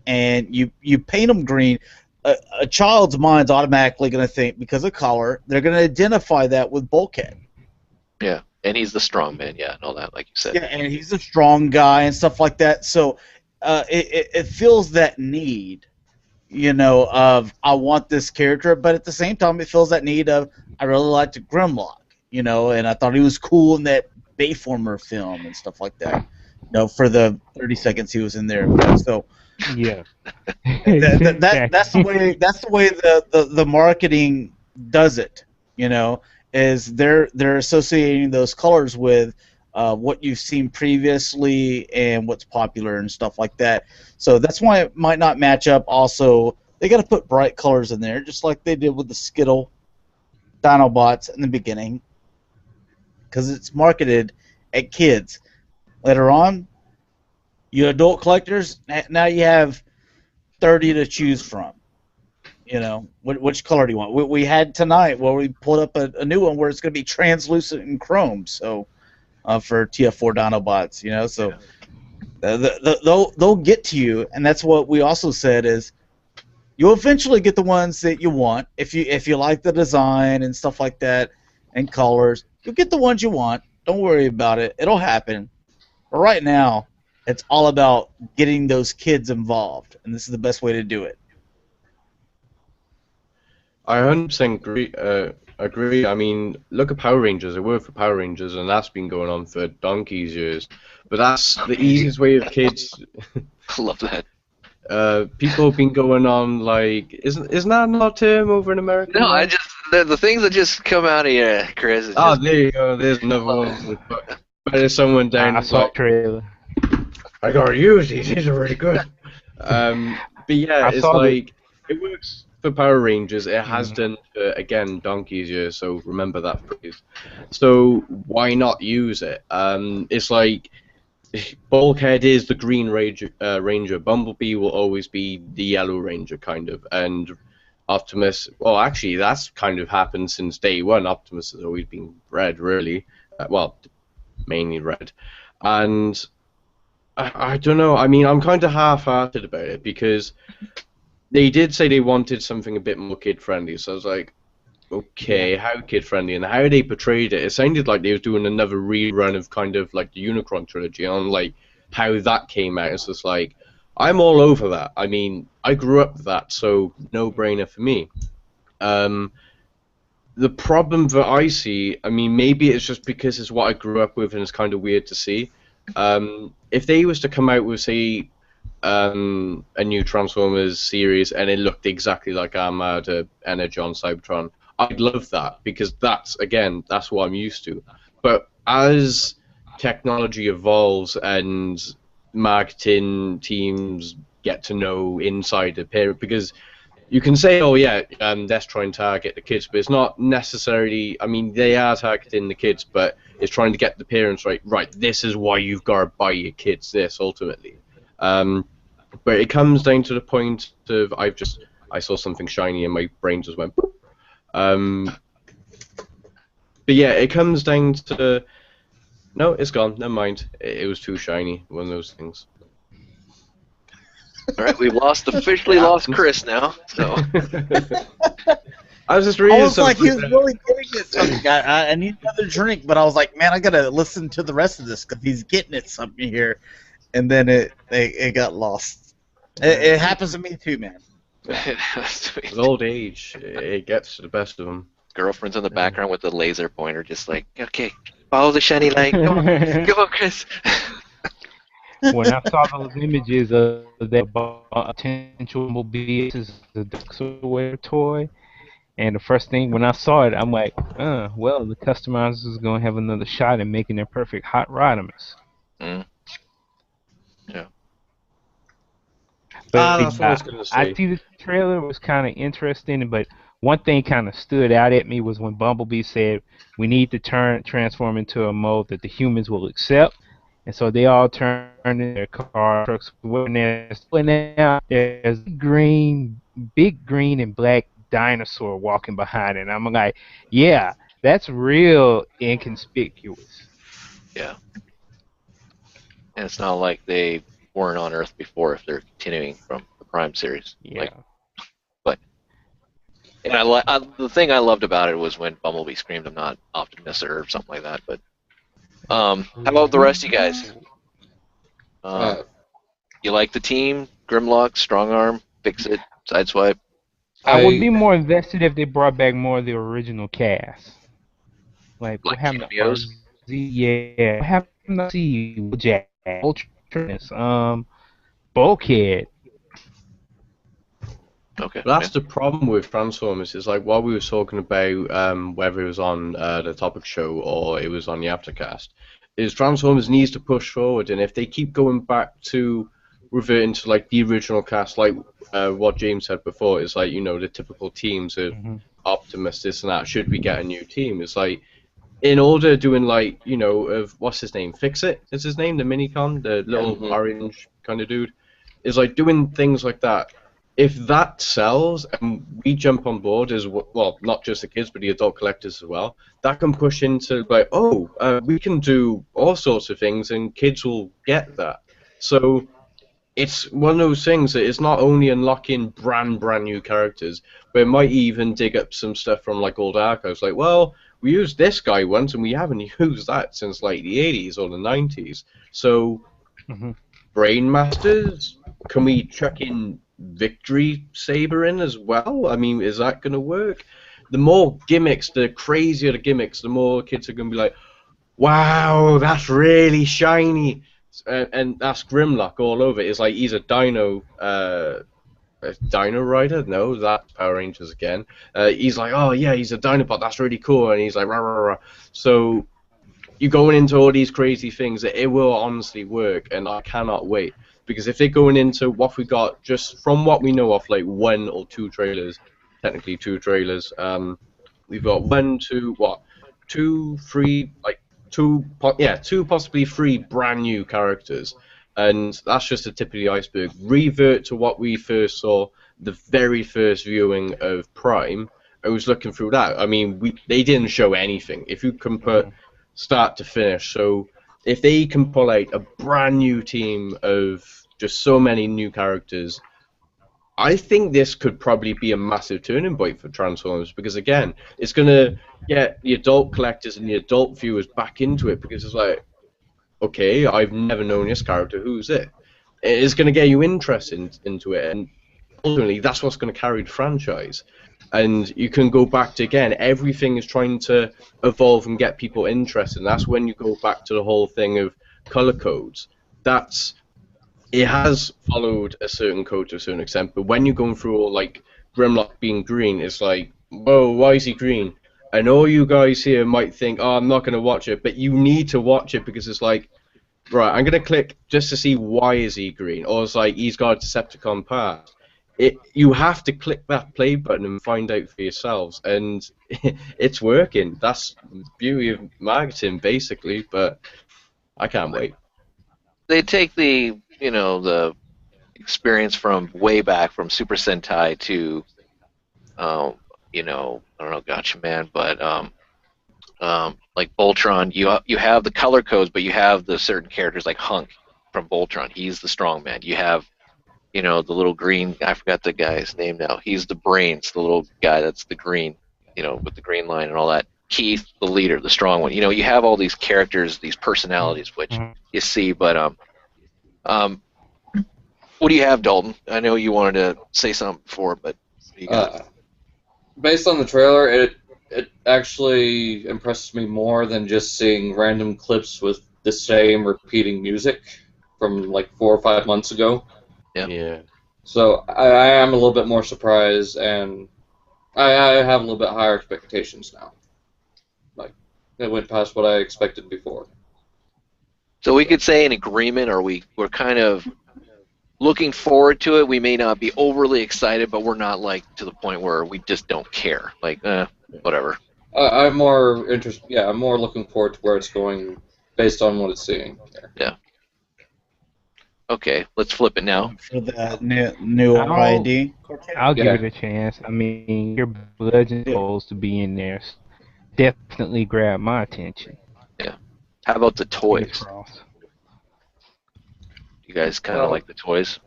and you paint him green. A child's mind's automatically going to think, because of color, they're going to identify that with Bulkhead. Yeah, and he's the strong man, and all that, like you said. Yeah, and he's a strong guy and stuff like that. So it feels that need, of I want this character, but at the same time, it feels that need of I really liked Grimlock, and I thought he was cool in that Bayformer film and stuff like that. For the 30 seconds he was in there. So Yeah. that's the way the marketing does it. Is they're associating those colors with what you've seen previously and what's popular and stuff like that. So that's why it might not match up. Also, they got to put bright colors in there, just like they did with the Skittle Dinobots in the beginning, because it's marketed at kids. Later on, you adult collectors, now you have 30 to choose from. Which color do you want? We had tonight where we pulled up a new one where it's going to be translucent and chrome. So for TF4 Dinobots, so they'll get to you, and that's what we also said is you'll eventually get the ones that you want if you like the design and stuff like that and colors. You'll get the ones you want. Don't worry about it. It'll happen. But right now, it's all about getting those kids involved, and this is the best way to do it. I 100% agree. I mean, look at Power Rangers. I work for Power Rangers, and that's been going on for donkey's years. But that's the easiest way of kids. I love that. People have been going on like, isn't that not a term over in America? No, I just the things that just come out of you, Chris. There you go. There's another one. But there's someone down. I saw a trailer. I gotta use these. These are really good. But yeah, it's like it works for Power Rangers. It has done for, again, donkey's years. So remember that phrase. So why not use it? It's like Bulkhead is the Green Ranger. Bumblebee will always be the Yellow Ranger, kind of, and Optimus. Well, actually, that's kind of happened since day one. Optimus has always been red, really. Mainly red, and I don't know. I mean, I'm kind of half-hearted about it because they did say they wanted something a bit more kid-friendly. So I was like, okay, how kid-friendly? And how they portrayed it, it sounded like they were doing another rerun of kind of like the Unicron trilogy on like how that came out. It's just like, I'm all over that. I mean, I grew up with that, so no-brainer for me. The problem that I see, I mean, maybe it's just because it's what I grew up with and it's kind of weird to see. If they was to come out with, say, a new Transformers series and it looked exactly like Armada, Energon, Cybertron, I'd love that because that's what I'm used to. But as technology evolves and marketing teams get to know inside the parent, because you can say, oh yeah, let's try and target the kids, but it's not necessarily. I mean, they are targeting the kids, but it's trying to get the parents right. Right, this is why you've got to buy your kids this ultimately. But it comes down to the point of I saw something shiny and my brain just went boop. But yeah, it comes down to no, it's gone. Never mind. It was too shiny. One of those things. All right, we've officially lost Chris now. So I was just reading I was like, something. he was really getting it something. I need another drink, but I was like, man, I gotta listen to the rest of this because he's getting it something here, and then it got lost. It happens to me too, man. With old age, it gets the best of them. Girlfriend's in the background with the laser pointer, just like, okay, follow the shiny light. Come on, Chris. When I saw those images of that potential mobile as a Dexaware toy, and the first thing when I saw it, I'm like, well, the customizers is gonna have another shot at making their perfect hot Rodimus. Yeah. But That's what I was gonna say. I see the trailer was kind of interesting, but one thing kind of stood out at me was when Bumblebee said we need to transform into a mode that the humans will accept. And so they all turned in their car trucks. When there's a big green and black dinosaur walking behind it. And I'm like, yeah, that's real inconspicuous. Yeah. And it's not like they weren't on Earth before if they're continuing from the Prime series. Yeah. And the thing I loved about it was when Bumblebee screamed, "I'm not Optimus" or something like that. But how about the rest of you guys? You like the team? Grimlock, Strong Arm, Fix It, Sideswipe? I would be more invested if they brought back more of the original cast. Like what happened cameos? Yeah. What happened to see Jack, Ultranus, Bulkhead? Okay. That's the problem with Transformers. Is like what we were talking about, whether it was on the Topic Show or it was on the Aftercast. Is Transformers needs to push forward, and if they keep going back to reverting to like the original cast, like what James said before, is like the typical teams of Optimus, this and that. Should we get a new team? It's like in order doing like of what's his name, Fix It is his name, the Minicon, the little orange kind of dude, is like doing things like that. If that sells and we jump on board as well, not just the kids but the adult collectors as well, that can push into like, we can do all sorts of things and kids will get that. So it's one of those things that it's not only unlocking brand new characters, but it might even dig up some stuff from like old archives. Like, well, we used this guy once and we haven't used that since like the 80s or the 90s. So Brain Masters, can we chuck in Victory Saber in as well? I mean, is that going to work? The more gimmicks, the crazier the gimmicks, the more kids are going to be like, wow, that's really shiny. And that's Grimlock all over. It's like he's a dino rider? No, that's Power Rangers again. He's like, oh yeah, he's a Dinobot, that's really cool. And he's like, rah, rah, rah. So you're going into all these crazy things that it will honestly work, and I cannot wait. Because if they're going into what we got, just from what we know of, like 1 or 2 trailers, technically 2 trailers, we've got 1, 2, 2, 3, like 2 possibly 3 brand new characters, and that's just the tip of the iceberg. Revert to what we first saw, the very first viewing of Prime. I was looking through that. I mean, they didn't show anything. If you can put start to finish, so if they can pull out a brand new team of just so many new characters, I think this could probably be a massive turning point for Transformers, because again, it's going to get the adult collectors and the adult viewers back into it, because it's like, okay, I've never known this character, who's it? It's going to get you interested into it, and ultimately that's what's going to carry the franchise. And you can go back to, again, everything is trying to evolve and get people interested. And that's when you go back to the whole thing of color codes. It has followed a certain code to a certain extent, but when you're going through all, like, Grimlock being green, it's like, whoa, why is he green? I know you guys here might think, oh, I'm not going to watch it, but you need to watch it because it's like, right, I'm going to click just to see why is he green, or it's like, he's got a Decepticon past. You have to click that play button and find out for yourselves, and it's working. That's the beauty of marketing, basically, but I can't wait. They take the experience from way back from Super Sentai to, I don't know, Gotcha Man, but like Voltron, you have the color codes, but you have the certain characters like Hunk from Voltron. He's the strong man. You have, the little green, I forgot the guy's name now. He's the brains, the little guy that's the green, with the green line and all that. Keith, the leader, the strong one. You have all these characters, these personalities, which you see, but what do you have, Dalton? I know you wanted to say something before, but you got based on the trailer, it actually impresses me more than just seeing random clips with the same repeating music from like 4 or 5 months ago. Yeah. So I am a little bit more surprised, and I have a little bit higher expectations now. Like, it went past what I expected before. So we could say in agreement, or we're kind of looking forward to it. We may not be overly excited, but we're not like to the point where we just don't care. Like, whatever. I'm more interested. Yeah, I'm more looking forward to where it's going based on what it's seeing here. Yeah. Okay, let's flip it now. For that new ID. I'll give it a chance. I mean, your Bloods and Souls to be in there definitely grabbed my attention. Yeah. How about the toys? Cross. You guys kind of like the toys?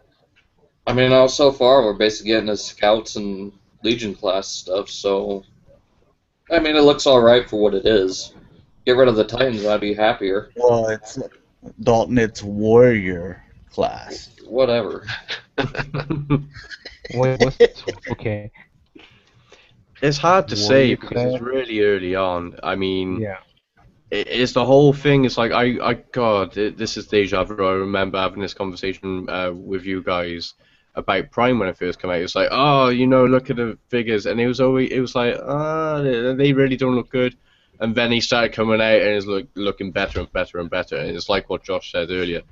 I mean, so far we're basically getting the Scouts and Legion class stuff, so I mean, it looks all right for what it is. Get rid of the Titans, I'd be happier. Well, Dalton, it's Warrior class. Whatever. Okay. It's hard to say because it's really early on. I mean, yeah. It's the whole thing. It's like this is deja vu. I remember having this conversation with you guys about Prime when it first came out. It's like, look at the figures, and it was like, they really don't look good. And then he started coming out and it's looking better and better and better. And it's like what Josh said earlier.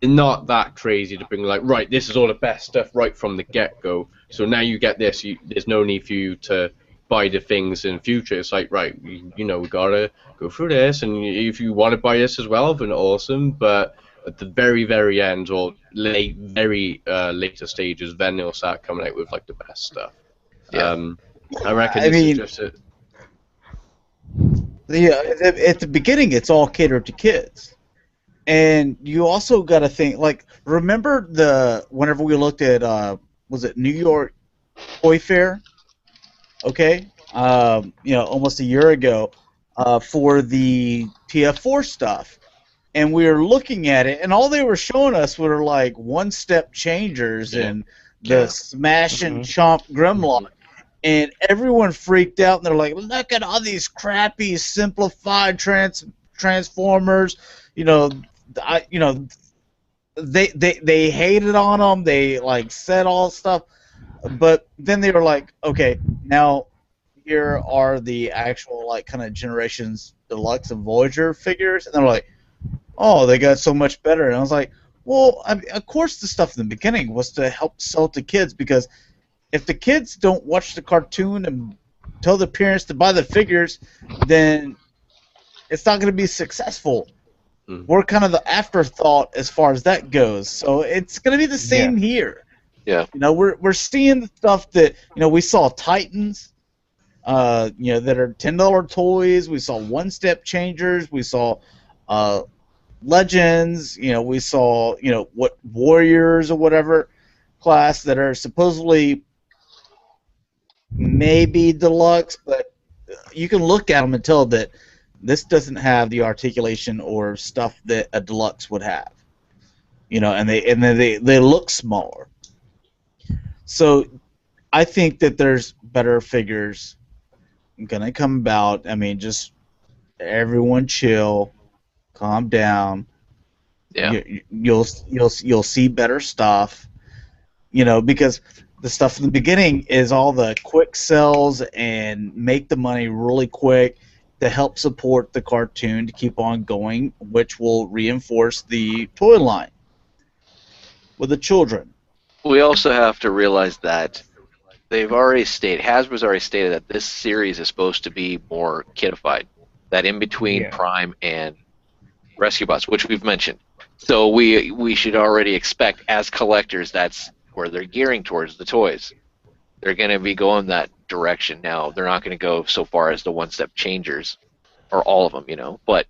It's not that crazy to bring like, right, this is all the best stuff right from the get-go. So now you get this. There's no need for you to buy the things in future. It's like, right, we gotta go through this, and if you want to buy this as well, then awesome. But at the very, very end, or later stages, then they'll start coming out with like the best stuff. Yeah. I reckon this is just it. At the beginning, it's all catered to kids, and you also got to think like, remember whenever we looked at was it New York Toy Fair? Okay, almost a year ago, for the TF4 stuff, and we were looking at it, and all they were showing us were like one-step changers and the smash and chomp Grimlock, and everyone freaked out, and they're like, "Look at all these crappy simplified Transformers," they hated on them, they like said all stuff. But then they were like, okay, now here are the actual like kind of Generations Deluxe and Voyager figures, and they're like, oh, they got so much better. And I was like, well, of course the stuff in the beginning was to help sell to kids, because if the kids don't watch the cartoon and tell their parents to buy the figures, then it's not going to be successful. Mm-hmm. We're kind of the afterthought as far as that goes. So it's going to be the same here. Yeah. We're seeing the stuff that, we saw Titans, that are $10 toys. We saw one-step changers. We saw Legends. We saw, what Warriors or whatever class that are supposedly maybe deluxe, but you can look at them and tell that this doesn't have the articulation or stuff that a deluxe would have. And they look smaller. So I think that there's better figures gonna come about. I mean, just everyone chill, calm down. Yeah. You'll see better stuff. Because the stuff in the beginning is all the quick sells and make the money really quick to help support the cartoon to keep on going, which will reinforce the toy line with the children. We also have to realize that Hasbro's already stated that this series is supposed to be more kidified. That in between Yeah. Prime and Rescue Bots, which we've mentioned. So we should already expect, as collectors, that's where they're gearing towards the toys. They're going to be going that direction now. They're not going to go so far as the one-step changers, or all of them, But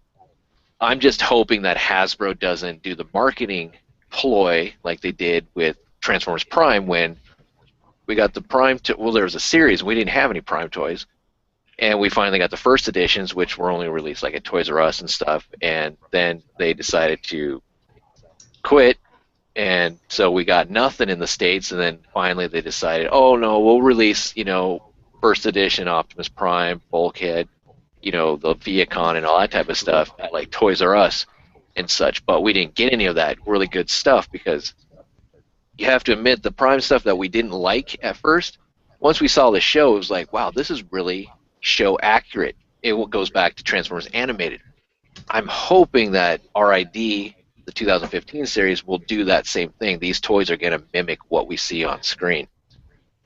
I'm just hoping that Hasbro doesn't do the marketing ploy like they did with Transformers Prime when we got the Prime. There was a series. We didn't have any Prime toys. And we finally got the first editions, which were only released like at Toys R Us and stuff. And then they decided to quit, and so we got nothing in the States. And then finally they decided, oh no, we'll release, first edition Optimus Prime, Bulkhead, the Viacon and all that type of stuff at like Toys R Us and such. But we didn't get any of that really good stuff because you have to admit the Prime stuff that we didn't like at first. Once we saw the show, it was like, wow, this is really show accurate. It goes back to Transformers Animated. I'm hoping that RID, the 2015 series, will do that same thing. These toys are going to mimic what we see on screen,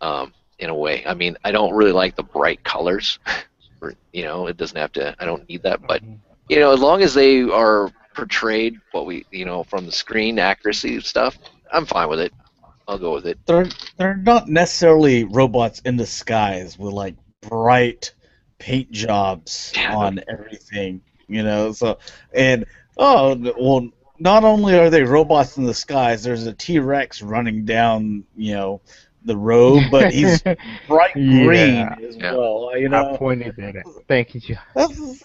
in a way. I mean, I don't really like the bright colors. It doesn't have to. I don't need that. But as long as they are portrayed what we, from the screen accuracy stuff, I'm fine with it. I'll go with it. They're not necessarily robots in the skies with like bright paint jobs on everything, So not only are they robots in the skies, there's a T-Rex running down, the road, but he's bright green as well. I pointed at it. Thank you, Josh.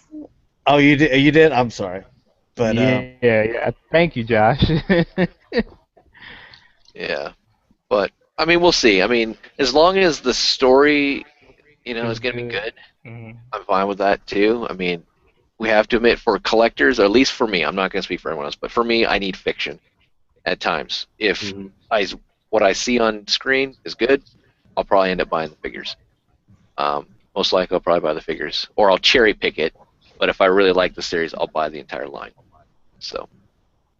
Oh, you did? You did? I'm sorry, but yeah. Thank you, Josh. Yeah, but I mean, we'll see. I mean, as long as the story, is going to be good, I'm fine with that too. I mean, we have to admit, for collectors, or at least for me, I'm not going to speak for everyone else, but for me, I need fiction at times. If what I see on screen is good, I'll probably end up buying the figures. Most likely, I'll probably buy the figures, or I'll cherry pick it. But if I really like the series, I'll buy the entire line. So.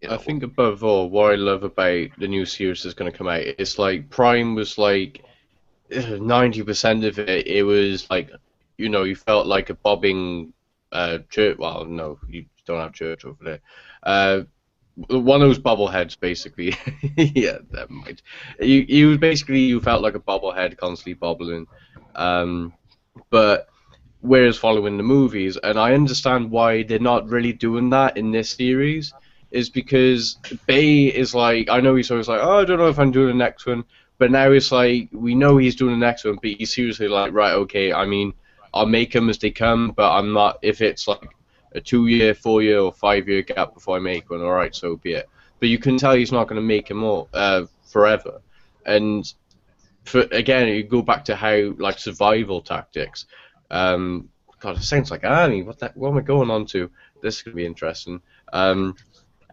I think above all, what I love about the new series that's going to come out, it's like Prime was like 90% of it. It was like, you felt like a bobbing church. Well, no, you don't have church over there. One of those bobbleheads, basically. Yeah, that might. You felt like a bobblehead constantly bobbling. But whereas following the movies, and I understand why they're not really doing that in this series, is because Bay is like, I know he's always like, oh, I don't know if I'm doing the next one, but now it's like, we know he's doing the next one, but he's seriously like, right, okay, I mean, I'll make them as they come, but I'm not, if it's like a 2-year, 4-year, or 5-year gap before I make one, alright, so be it. But you can tell he's not going to make them all forever. And again, you go back to how, like, survival tactics. God, it sounds like Annie. What am I going on to? This is going to be interesting.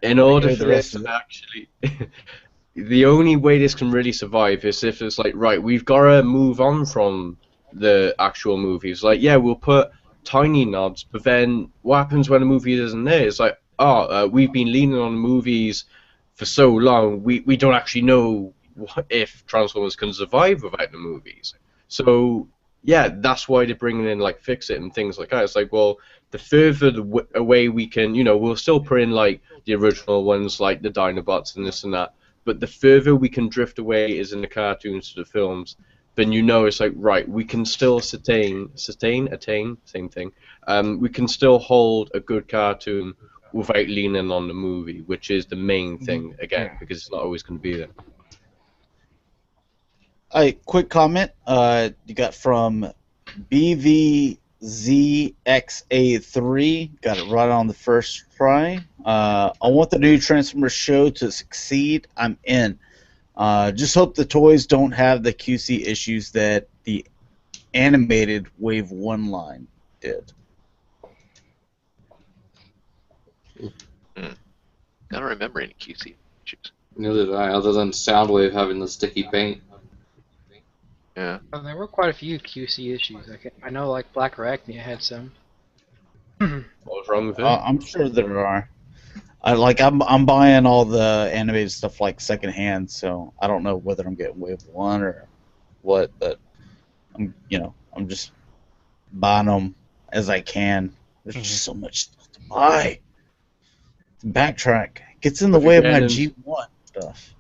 In order for this to actually, the only way this can really survive is if it's like, right, we've got to move on from the actual movies. Like, yeah, we'll put tiny nods, but then what happens when a movie isn't there? It's like, we've been leaning on movies for so long, we don't actually know if Transformers can survive without the movies. So, yeah, that's why they're bringing in, like, Fix-It and things like that. It's like, well, the further away we can, we'll still put in, like, the original ones, like the Dinobots and this and that, but the further we can drift away is in the cartoons to the films, then it's like, right, we can still attain, same thing, we can still hold a good cartoon without leaning on the movie, which is the main thing, again, because it's not always going to be there. Quick comment, you got from BVZXA3, got it right on the first try. I want the new Transformers show to succeed. I'm in. Just hope the toys don't have the QC issues that the animated Wave 1 line did. I don't remember any QC issues. Neither did I, other than Soundwave having the sticky paint. Yeah. Well, there were quite a few QC issues. I know, like Black Arachnia had some. What was wrong with it? I'm sure there are. I'm buying all the animated stuff like secondhand, so I don't know whether I'm getting Wave 1 or what, but I'm just buying them as I can. There's just so much stuff to buy. Backtrack gets in the way of my G1 stuff.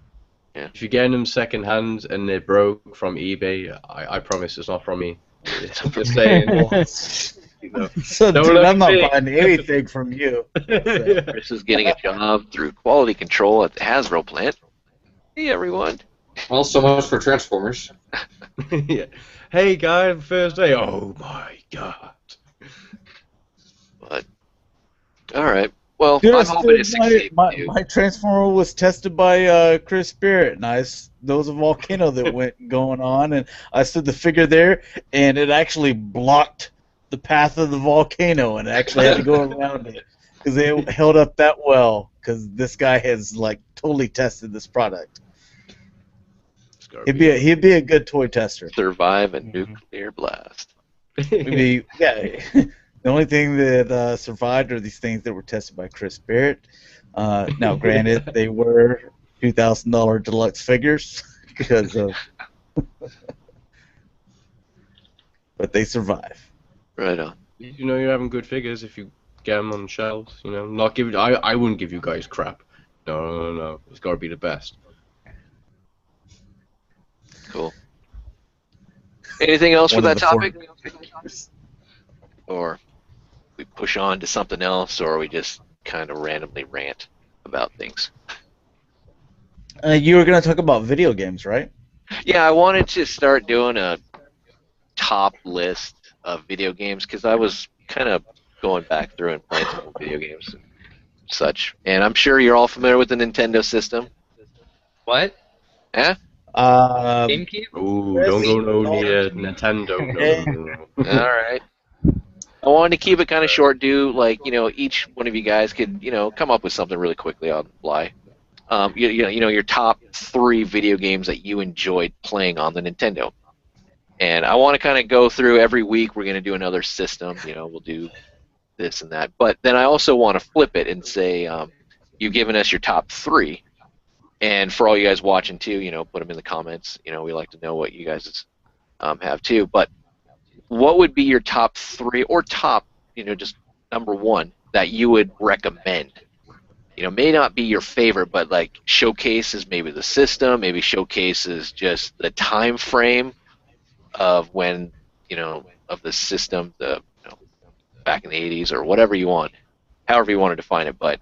Yeah. If you're getting them second hand and they're broke from eBay, I promise it's not from me. I'm just saying. So, dude, I'm not buying anything from you. So. Chris is getting a job through quality control at the Hasbro plant. Hey, everyone. Well, so much for Transformers. Yeah. Hey, guys, first day. Oh, my God. But, all right. Well, Dude, I'm hoping it succeeds. my Transformer was tested by Chris Spirit, and there was a volcano that went going on, and I stood the figure there, and it actually blocked the path of the volcano, and I actually had to go around it because it held up that well. Because this guy has totally tested this product. He'd be a good toy tester. Survive a nuclear blast. Maybe, yeah. The only thing that survived are these things that were tested by Chris Barrett. Now, granted, they were $2,000 deluxe figures because of, but they survive. Right on. You know you're having good figures if you get them on shelves. You know, not give. I wouldn't give you guys crap. No. It's got to be the best. Cool. Anything else for that topic? Or we push on to something else, or we just kind of randomly rant about things? You were going to talk about video games, right? Yeah, I wanted to start doing a top list of video games because I was kind of going back through and playing some video games and such. And I'm sure you're all familiar with the Nintendo system. What? Yeah? GameCube? Ooh, don't go near Nintendo. No. All right. I wanted to keep it kind of short. Each one of you guys could, come up with something really quickly on the fly. Your top 3 video games that you enjoyed playing on the Nintendo. And I want to kind of go through every week. We're going to do another system. We'll do this and that. But then I also want to flip it and say, you've given us your top 3. And for all you guys watching too, put them in the comments. We like to know what you guys have too. But what would be your top 3 or top, just number 1 that you would recommend? May not be your favorite, but showcases maybe the system, maybe showcases just the time frame of when, of the system, back in the 80s or whatever you want, however you want to define it. But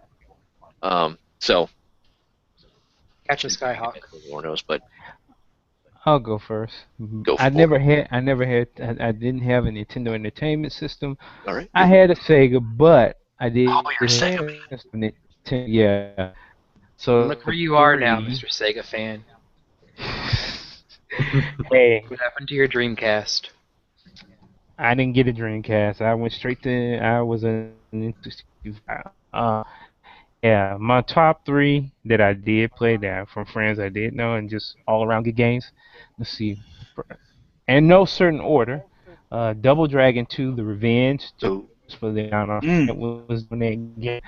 so. Catch a Skyhawk. Lord knows, but. I'll go first. I didn't have a Nintendo Entertainment System. All right. I had a Sega, but I did. Oh, you're a Sega fan. Yeah. So look where you are now, Mr. Sega fan. Hey. What happened to your Dreamcast? I didn't get a Dreamcast. I went straight to. I was an yeah, my top 3 that I did play that from friends I did know and just all around good games. Let's see, and no certain order. Double Dragon 2: The Revenge, just for the honor. It was when they get.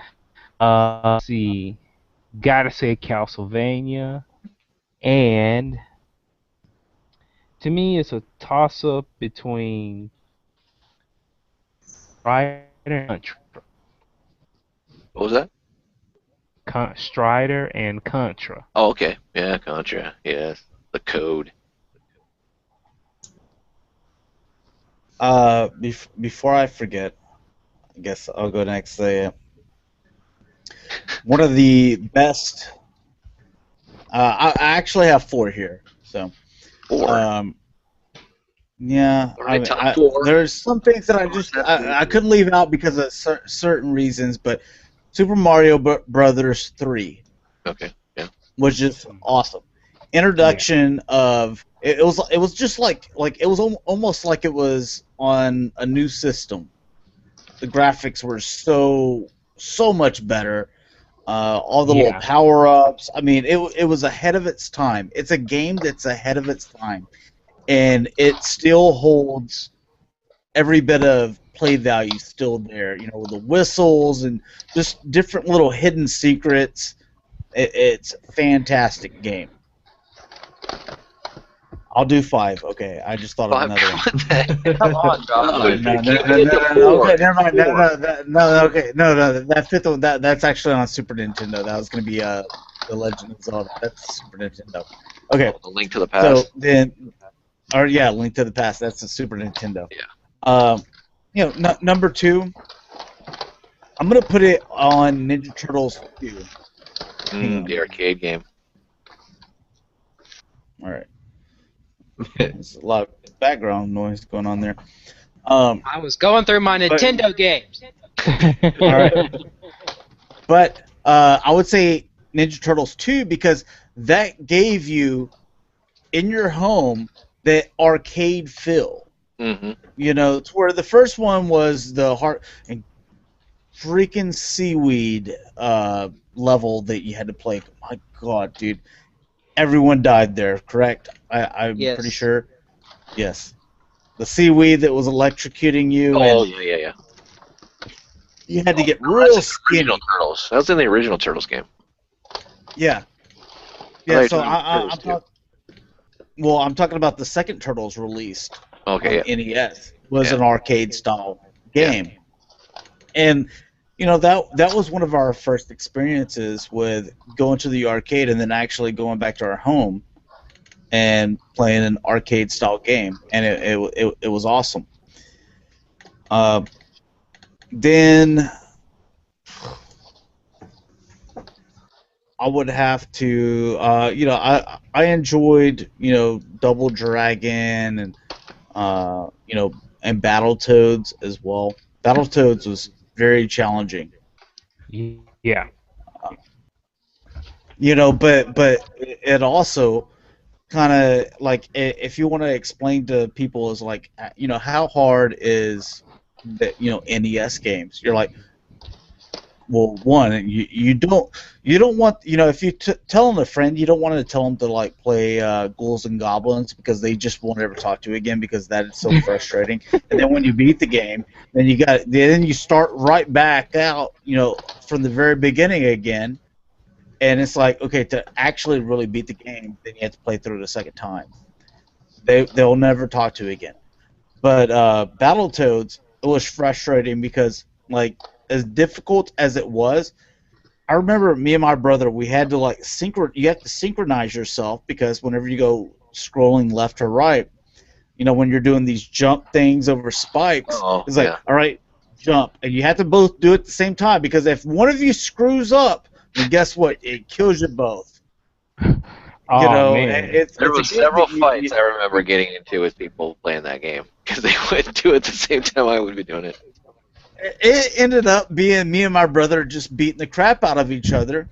Let's see, gotta say Castlevania, and to me it's a toss-up between Strider and Contra. What was that? Strider and Contra. Oh, okay. Yeah, Contra. Yeah, the code. Before I forget, I guess I'll go next. One of the best. I actually have 4 here. So. 4. Yeah. Right, top 4. There's some things that I couldn't leave out because of certain reasons, but Super Mario Brothers 3. Okay. Yeah. Was just awesome. introduction of it was just like it was almost like it was on a new system. The graphics were so much better. All the little power-ups. I mean, it was ahead of its time. It's a game that's ahead of its time, and it still holds every bit of play value still there. You know, with the whistles and just different little hidden secrets. It's a fantastic game. I'll do 5. Okay, I just thought of another one. Come on, Josh. Okay, never mind. No. That 5th one, that's actually on Super Nintendo. That was going to be The Legend of Zelda. That's Super Nintendo. Okay. The Link to the Past. So then, Link to the Past. That's the Super Nintendo. Yeah. Number 2. I'm going to put it on Ninja Turtles 2. The arcade game. All right. There's a lot of background noise going on there. I was going through my Nintendo games. All right. But I would say Ninja Turtles 2 because that gave you, in your home, that arcade feel. Mm-hmm. You know, it's where the first one was the hard and freaking seaweed level that you had to play. My God, dude. Everyone died there, correct? I'm pretty sure. Yes. The seaweed that was electrocuting you. Oh, yeah. You had to get real skinny. Original Turtles. That was in the original Turtles game. Yeah. Yeah, so I'm talking about the second Turtles released on NES. Was an arcade-style game. And, you know, that was one of our first experiences with going to the arcade and then actually going back to our home and playing an arcade-style game. And it was awesome. Then I would have to, I enjoyed, Double Dragon and, and Battletoads as well. Battletoads was very challenging. Yeah. But it also kind of like if you want to explain to people is like, how hard is that NES games? You're like, well, one, you don't want, if you telling a friend, you don't want to tell them to like play Ghouls and Goblins because they just won't ever talk to you again because that is so frustrating. And then when you beat the game, then you start right back out, from the very beginning again. And it's like, okay, to actually really beat the game, then you have to play through it a second time. They'll never talk to you again. But Battletoads, it was frustrating because like, as difficult as it was, I remember me and my brother, we had to like you have to synchronize yourself because whenever you go scrolling left to right, when you're doing these jump things over spikes, it's like, all right, jump. And you have to both do it at the same time because if one of you screws up, then guess what? It kills you both. Man. There were several fights I remember getting into with people playing that game because they wouldn't do it at the same time I would be doing it. It ended up being me and my brother just beating the crap out of each other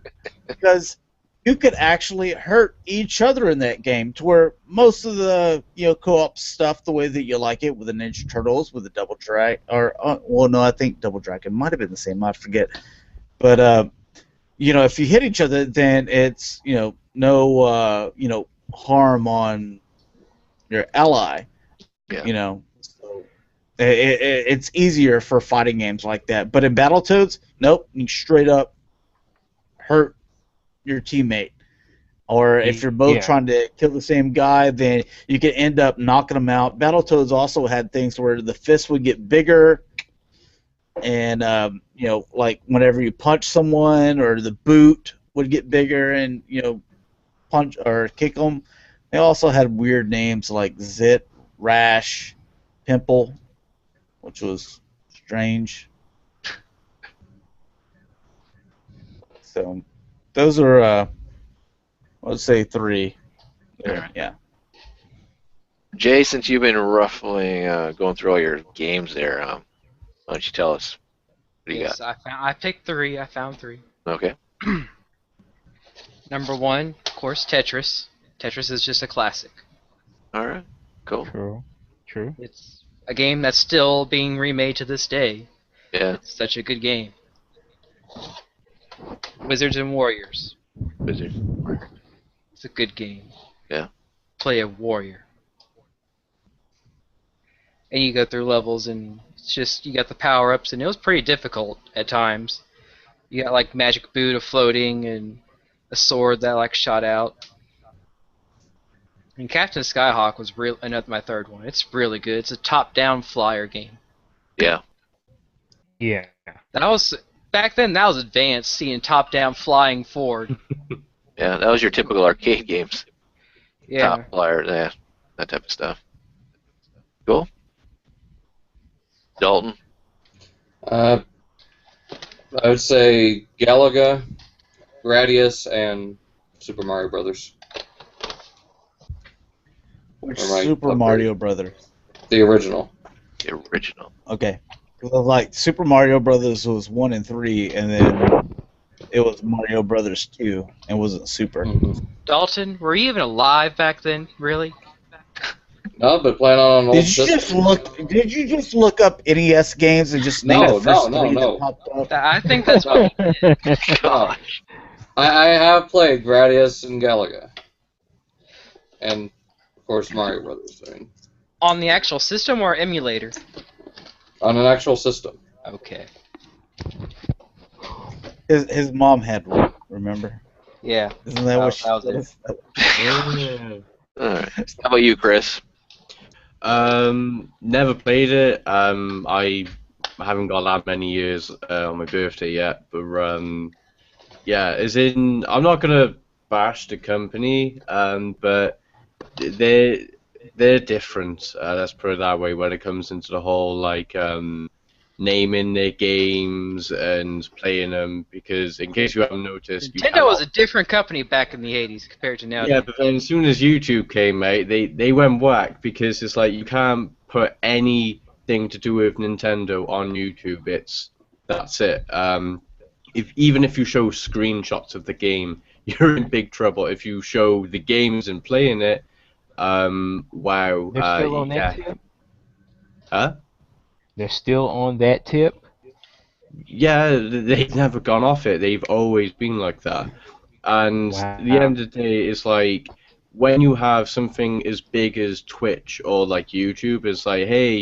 because you could actually hurt each other in that game to where most of the co-op stuff the way that you like it with the Ninja Turtles with the Double Dragon I think Double Dragon might have been the same, I forget, but if you hit each other then it's no harm on your ally. It's easier for fighting games like that. But in Battletoads, nope, you straight up hurt your teammate. Or if you're both trying to kill the same guy, then you can end up knocking them out. Battletoads also had things where the fist would get bigger, and like whenever you punch someone, or the boot would get bigger, and punch or kick them. They also had weird names like Zit, Rash, Pimple, which was strange. So, those are, let's say 3. Right. Yeah. Jay, since you've been roughly going through all your games there, why don't you tell us what do you got? I picked 3. I found 3. Okay. Number 1, of course, Tetris. Tetris is just a classic. All right. Cool. True. It's a game that's still being remade to this day. Yeah. It's such a good game. Wizards and Warriors. Wizard. It's a good game. Yeah. Play a warrior. And you go through levels, and it's just, you got the power-ups, and it was pretty difficult at times. You got, like, magic boot of floating, and a sword that, like, shot out. And Captain Skyhawk was my third one. It's really good. It's a top-down flyer game. Yeah. Yeah. That was, back then, that was advanced, seeing top-down flying forward. Yeah, that was your typical arcade games. Yeah. Top flyer, yeah, that type of stuff. Cool. Dalton. I would say Galaga, Gradius, and Super Mario Brothers. Which Or my Super upgrade. Mario Brothers? The original. The original. Okay. Well, like Super Mario Brothers was 1 and 3, and then it was Mario Brothers 2, and wasn't Super. Mm-hmm. Dalton, were you even alive back then? Really? No, but playing on an old Did you system. just look up NES games and just name No, the first no, three no. that popped up? I think that's what he did. Gosh. I have played Gradius and Galaga. And, of course, Mario Brothers. I mean, On the actual system or emulator? on an actual system. Okay. His mom had one, remember? Yeah. Isn't that what she That was said? All right. How about you, Chris? Never played it. I haven't got that many years on my birthday yet, but yeah, as in, I'm not gonna bash the company, but they're different. Let's put it that way when it comes into the whole like naming their games and playing them. Because in case you haven't noticed, Nintendo was a different company back in the 80s compared to now. yeah, but then as soon as YouTube came out, they went whack because it's like you can't put anything to do with Nintendo on YouTube. That's it. Even if you show screenshots of the game, you're in big trouble. If you show the games and playing it, wow. They're still on that yeah. tip? Huh? They're still on that tip? Yeah, they've never gone off it. They've always been like that. And at the end of the day, it's like when you have something as big as Twitch or like YouTube, it's like, hey,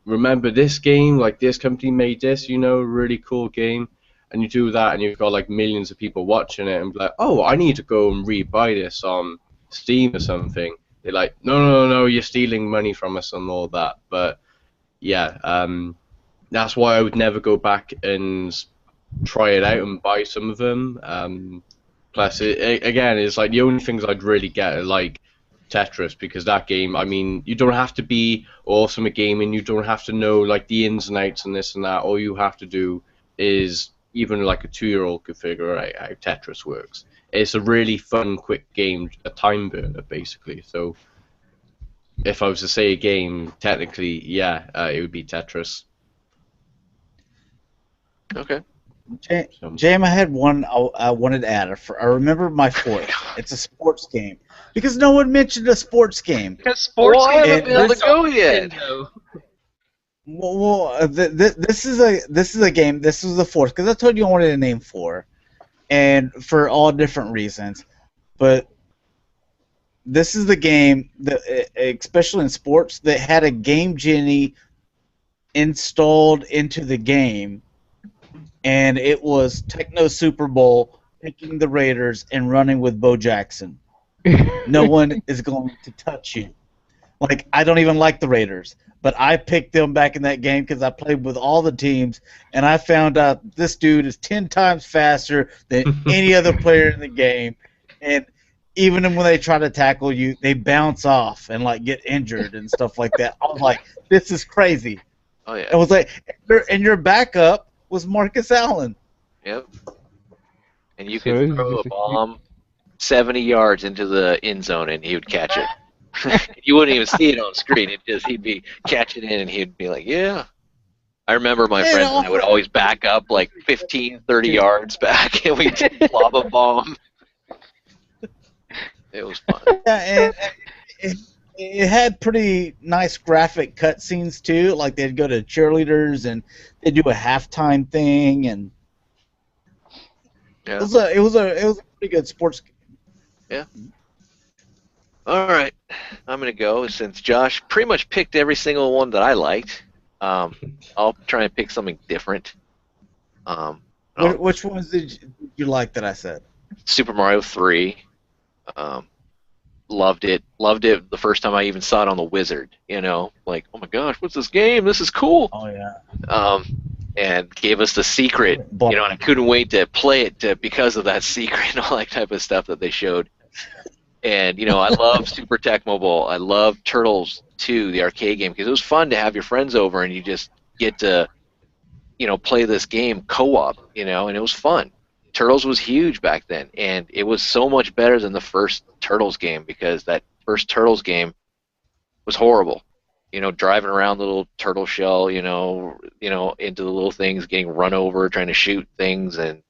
remember this game? Like this company made this, really cool game. And you do that, and you've got like millions of people watching it, and be like, oh, I need to go and rebuy this on Steam or something. They're like, no, you're stealing money from us and all that. But yeah, that's why I would never go back and try it out and buy some of them. Plus, again, it's like the only things I'd really get are like Tetris, because that game, I mean, you don't have to be awesome at gaming, you don't have to know like the ins and outs and this and that. All you have to do is, even like a 2-year-old could figure out how Tetris works. It's a really fun, quick game, a time burner, basically. So, if I was to say a game, technically, yeah, it would be Tetris. Okay. Jam, I had one I wanted to add. I remember my fourth. It's a sports game. Because no one mentioned a sports game. Because sports I haven't games been able to go are yet. Nintendo. Well, this is a game. This was the fourth, because I told you I wanted to name 4, and for all different reasons. But this is the game that, especially in sports, that had a Game Genie installed into the game, and it was Techno Super Bowl, picking the Raiders and running with Bo Jackson. No one is going to touch you. Like, I don't even like the Raiders, but I picked them back in that game because I played with all the teams, and I found out this dude is 10 times faster than any other player in the game, and even when they try to tackle you, they bounce off and like get injured and stuff like that. I was like, this is crazy. Oh yeah. It was like, and your backup was Marcus Allen. Yep. And you So could it's throw a just a- bomb 70 yards into the end zone, and he would catch it. You wouldn't even see it on screen. He'd be catching it, and he'd be like, "Yeah." I remember my friends and I would always back up like 15, 30 yards back, and we'd lob a bomb. It was fun. Yeah, and it had pretty nice graphic cutscenes too. Like they'd go to cheerleaders and they'd do a halftime thing, and Yeah. it was a pretty good sports game. Yeah. All right, I'm gonna go since Josh pretty much picked every single one that I liked. I'll try and pick something different. Which ones did you like that I said? Super Mario 3. Loved it. Loved it the first time I even saw it on the Wizard. You know, like, oh my gosh, what's this game? This is cool. Oh yeah. And gave us the secret. You know, and I couldn't wait to play it because of that secret and all that type of stuff that they showed. And, you know, I love Super Tecmo Bowl. I love Turtles 2, the arcade game, because it was fun to have your friends over and you just get to, you know, play this game co-op, you know, and it was fun. Turtles was huge back then, and it was so much better than the first Turtles game because that first Turtles game was horrible. You know, driving around the little turtle shell, you know, into the little things, getting run over, trying to shoot things, and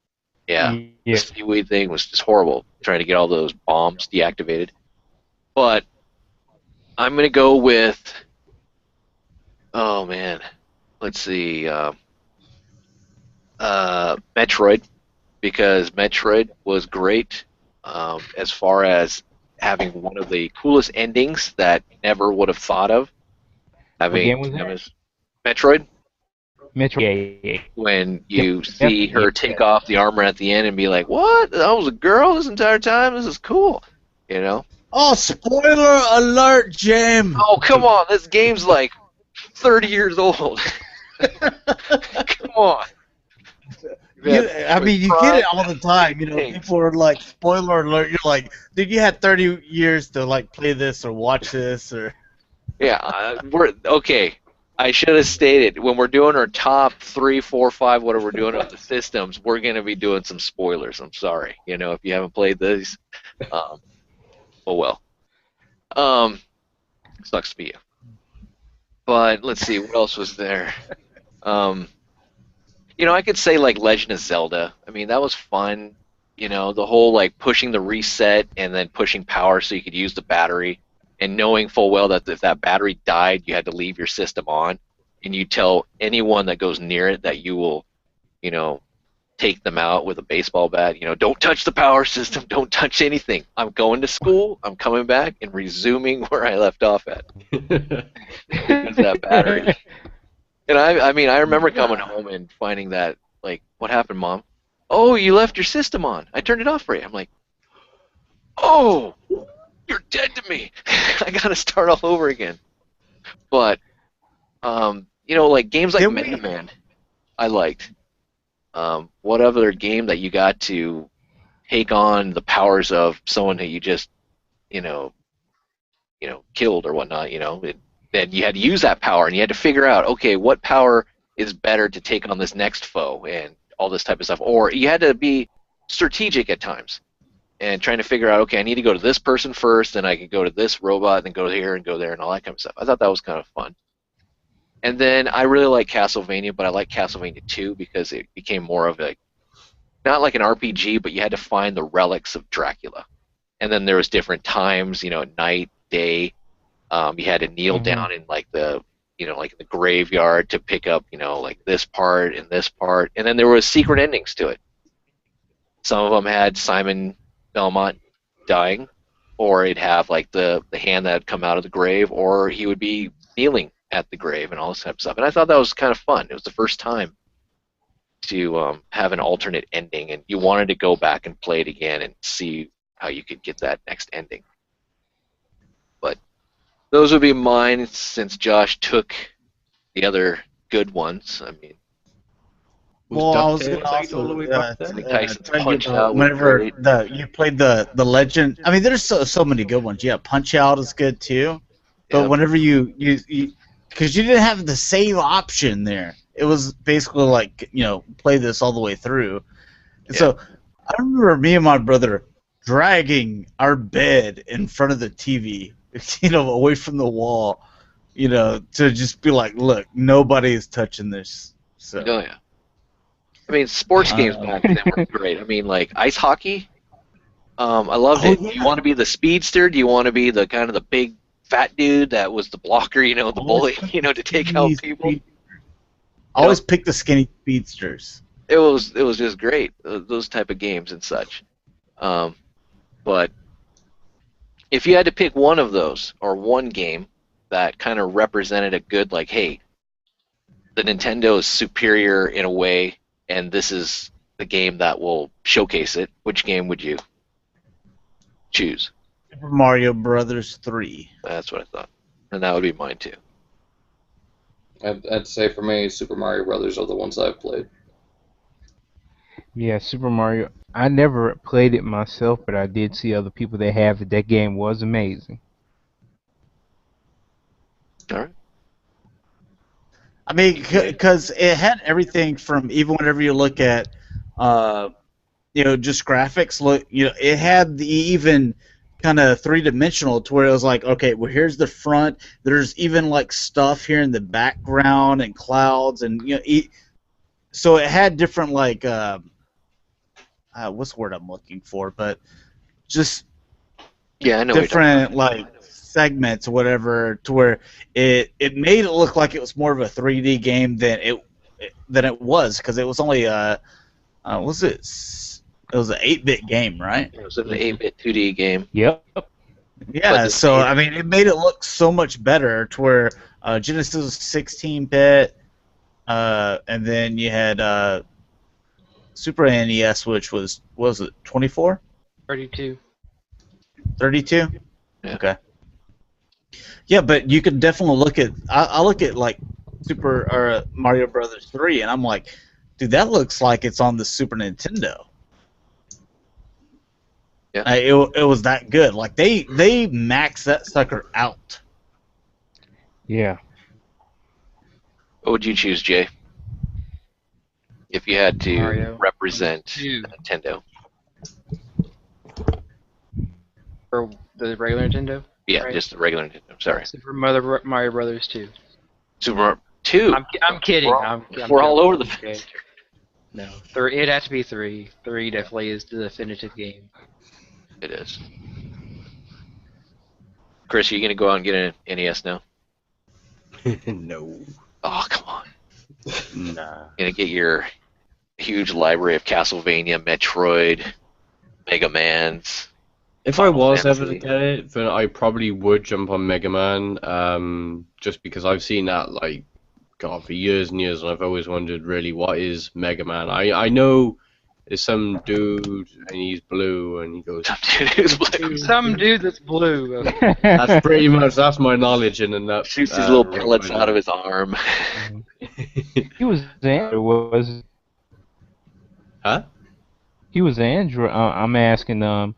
yeah. The seaweed thing was just horrible, trying to get all those bombs deactivated. But I'm going to go with, oh man, let's see, Metroid, because Metroid was great as far as having one of the coolest endings that never would have thought of. What game was that? Metroid. Metroid. Yeah. When you see her take off the armor at the end and be like, "What? That was a girl this entire time? This is cool," you know? Oh, spoiler alert, Jim! Oh, come on! This game's like 30 years old. Come on. I mean, you get it all the time. You know, people are like, "Spoiler alert!" You're like, "Dude, you had 30 years to like play this or watch this or." Yeah, we're okay. I should have stated, when we're doing our top 3, 4, 5, whatever we're doing of the systems, we're going to be doing some spoilers. I'm sorry. You know, if you haven't played these, oh well. Sucks to be you. But let's see, what else was there? You know, I could say like Legend of Zelda. I mean, that was fun. You know, the whole like pushing the reset and then pushing power so you could use the battery. And knowing full well that if that battery died, you had to leave your system on, and you tell anyone that goes near it that you will, you know, take them out with a baseball bat. You know, don't touch the power system, don't touch anything. I'm going to school, I'm coming back, and resuming where I left off at. Because that battery. And I mean, I remember coming home and finding that, like, what happened, Mom? Oh, you left your system on. I turned it off for you. I'm like, oh! You're dead to me. I gotta start all over again. But, you know, like games like Mega Man, I liked. What other game that you got to take on the powers of someone that you just, you know, killed or whatnot? You know, then you had to use that power, and you had to figure out, okay, what power is better to take on this next foe, and all this type of stuff. Or you had to be strategic at times. And trying to figure out, okay, I need to go to this person first, then I can go to this robot, then go here and go there, and all that kind of stuff. I thought that was kind of fun. And then I really like Castlevania, but I like Castlevania 2 because it became more of a, not like an RPG, but you had to find the relics of Dracula. And then there was different times, you know, night, day. You had to kneel down in like the, you know, like the graveyard to pick up, you know, like this part and this part. And then there was secret endings to it. Some of them had Simon Belmont dying, or he'd have like the hand that would come out of the grave, or he would be kneeling at the grave and all this type of stuff. And I thought that was kind of fun. It was the first time to have an alternate ending, and you wanted to go back and play it again and see how you could get that next ending. But those would be mine, since Josh took the other good ones. I mean, well, I was going to also whenever you played the Legend. I mean, there's so many good ones. Yeah, Punch Out is good too. But whenever you because you didn't have the save option there, it was basically like, you know, play this all the way through. And so I remember me and my brother dragging our bed in front of the TV, you know, away from the wall, you know, to just be like, look, nobody is touching this. So. Oh yeah. I mean, sports games back then were great. I mean, like ice hockey. I loved Oh, it. Do you yeah. want to be the speedster? Do you want to be the kind of the big fat dude that was the blocker, the bully, to take out people? I always pick the skinny speedsters. It was just great, those type of games and such. But if you had to pick one of those or one game that kind of represented a good, like, hey, the Nintendo is superior in a way, and this is the game that will showcase it, which game would you choose? Super Mario Brothers 3. That's what I thought. And that would be mine too. I'd say for me, Super Mario Brothers are the ones I've played. Yeah, Super Mario. I never played it myself, but I did see other people that have it. That game was amazing. All right. I mean, because it had everything from, even whenever you look at, just graphics. Look, it had the even kind of three-dimensional to where it was like, okay, well, here's the front. There's even like stuff here in the background and clouds, and so it had different like what's the word I'm looking for? But just Yeah, I know. different like segments or whatever, to where it made it look like it was more of a 3D game than it was, because it was only it was an 8-bit game, right? It was an 8-bit 2D game. Yep. Yeah, so I mean, it made it look so much better to where Genesis was 16-bit, and then you had Super NES, which was it 24? 32. 32? Yeah. Okay. Yeah, but you could definitely look at. I look at like Mario Brothers 3, and I'm like, dude, that looks like it's on the Super Nintendo. Yeah. It was that good. Like they maxed that sucker out. Yeah. What would you choose, Jay? If you had to Mario. represent Two. Nintendo. For the regular Nintendo? Yeah, Right. just the regular Nintendo. Sorry. Super Mario Brothers 2. Super Mario 2. I'm kidding. We're all over the Okay. place. No, it'd have to be 3. 3 definitely is the definitive game. It is. Chris, are you going to go out and get an NES now? No. Oh, come on. Nah. Going to get your huge library of Castlevania, Metroid, Mega Mans. If I was ever Fantasy. to get it, then I probably would jump on Mega Man, just because I've seen that, like, God, for years and years, and I've always wondered, really, what is Mega Man? I know there's some dude, and he's blue, and he goes... Some dude that's blue. That's pretty much, that's my knowledge in a nut. Shoots these little pellets out of his arm. He was Android, was Huh? he was Android? I'm asking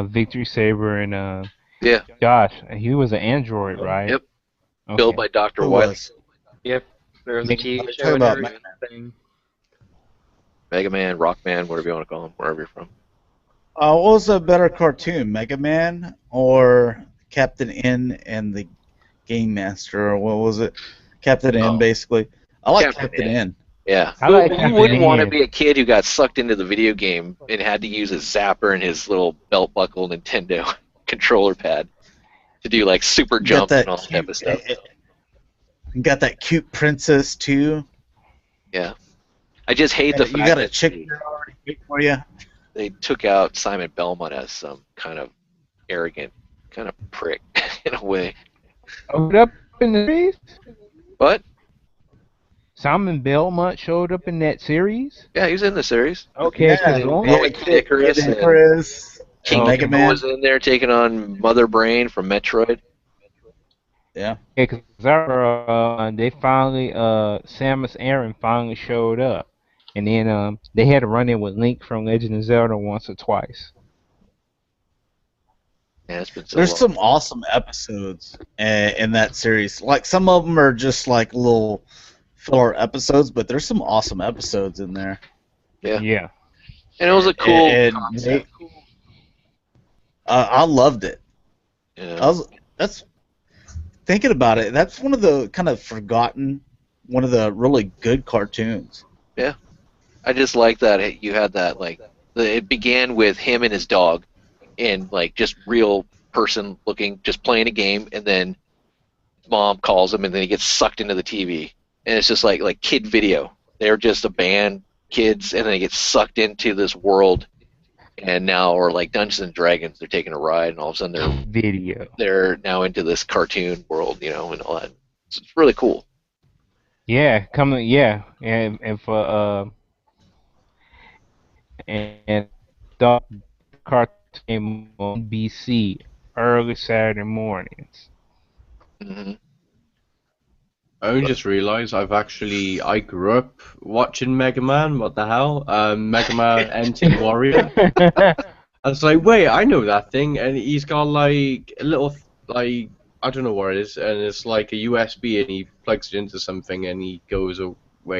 Victory Saber and Yeah. Josh. He was an android, right? Yep. Okay. Built by Dr. It Wily. was. Yep. There's a TV Talk show and about everything. Mega Man, Rockman, whatever you want to call him, wherever you're from. What was a better cartoon, Mega Man or Captain N and the Game Master, or what was it? Captain N, basically. I like Captain N. Yeah. I like Who Captain wouldn't want to N. be a kid who got sucked into the video game and had to use his zapper and his little belt buckle Nintendo controller pad to do like super jumps and all that type of stuff? Got that cute princess too. Yeah. I just hate the You fact got a that chick there already waiting for you. they took out Simon Belmont as some kind of arrogant kind of prick in a way. Showed up in the series? But Simon Belmont showed up in that series? yeah, he was in the series. Okay, Yeah, so long- Yeah, Kid Icarus and Icarus, King Mega Koopa Man. was in there taking on Mother Brain from Metroid. Yeah. Yeah, because they finally, Samus Aran finally showed up. And then they had to run in with Link from Legend of Zelda once or twice. Yeah, it's been so There's long. some awesome episodes in that series. Like some of them are just like little filler episodes, but there's some awesome episodes in there. Yeah. Yeah. And it was a cool And concept. I loved it. Yeah. That's thinking about it. That's one of the kind of forgotten, one of the really good cartoons. I just like that you had that, like, it began with him and his dog, and like just real person looking, just playing a game, and then mom calls him, and then he gets sucked into the TV, and it's just like kid video. They're just a band, kids, and then they get sucked into this world, and now, or like Dungeons and Dragons, they're taking a ride, and all of a sudden they're now into this cartoon world, and all that. It's really cool. Yeah, and for and the cartoon came on NBC early Saturday mornings. Mm-hmm. I only just realized I grew up watching Mega Man. What the hell? Mega Man NT Warrior. I was like, wait, I know that thing, and he's got like a little like I don't know what it is, and it's like a USB, and he plugs it into something, and he goes away.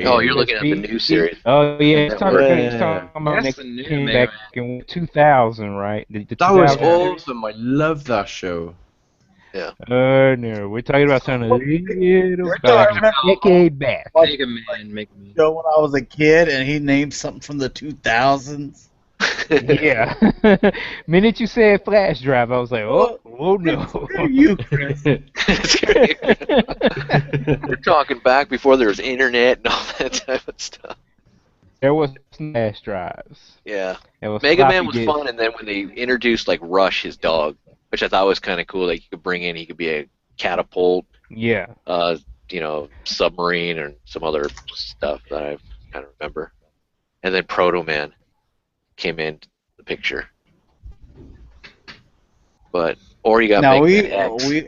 Oh, you're looking at the new series. Oh yeah, That talking about That's that the new came Mega back in 2000, right? The That was 2000 awesome. I love that show. Yeah. No, we're talking about something a little talking back, decade back. Mega Man. Show when I was a kid, and he named something from the 2000s. Yeah. Minute you said flash drive, I was like, oh no. Screw you, Chris. We're talking back before there was internet and all that type of stuff. There was flash drives. Yeah. There was Mega floppy Man was disks. fun, and then when they introduced like Rush, his dog, which I thought was kind of cool. Like you could bring in, he could be a catapult, Yeah. Submarine, or some other stuff that I kind of remember. And then Proto Man came into the picture. Or you got Now Mega Man X. we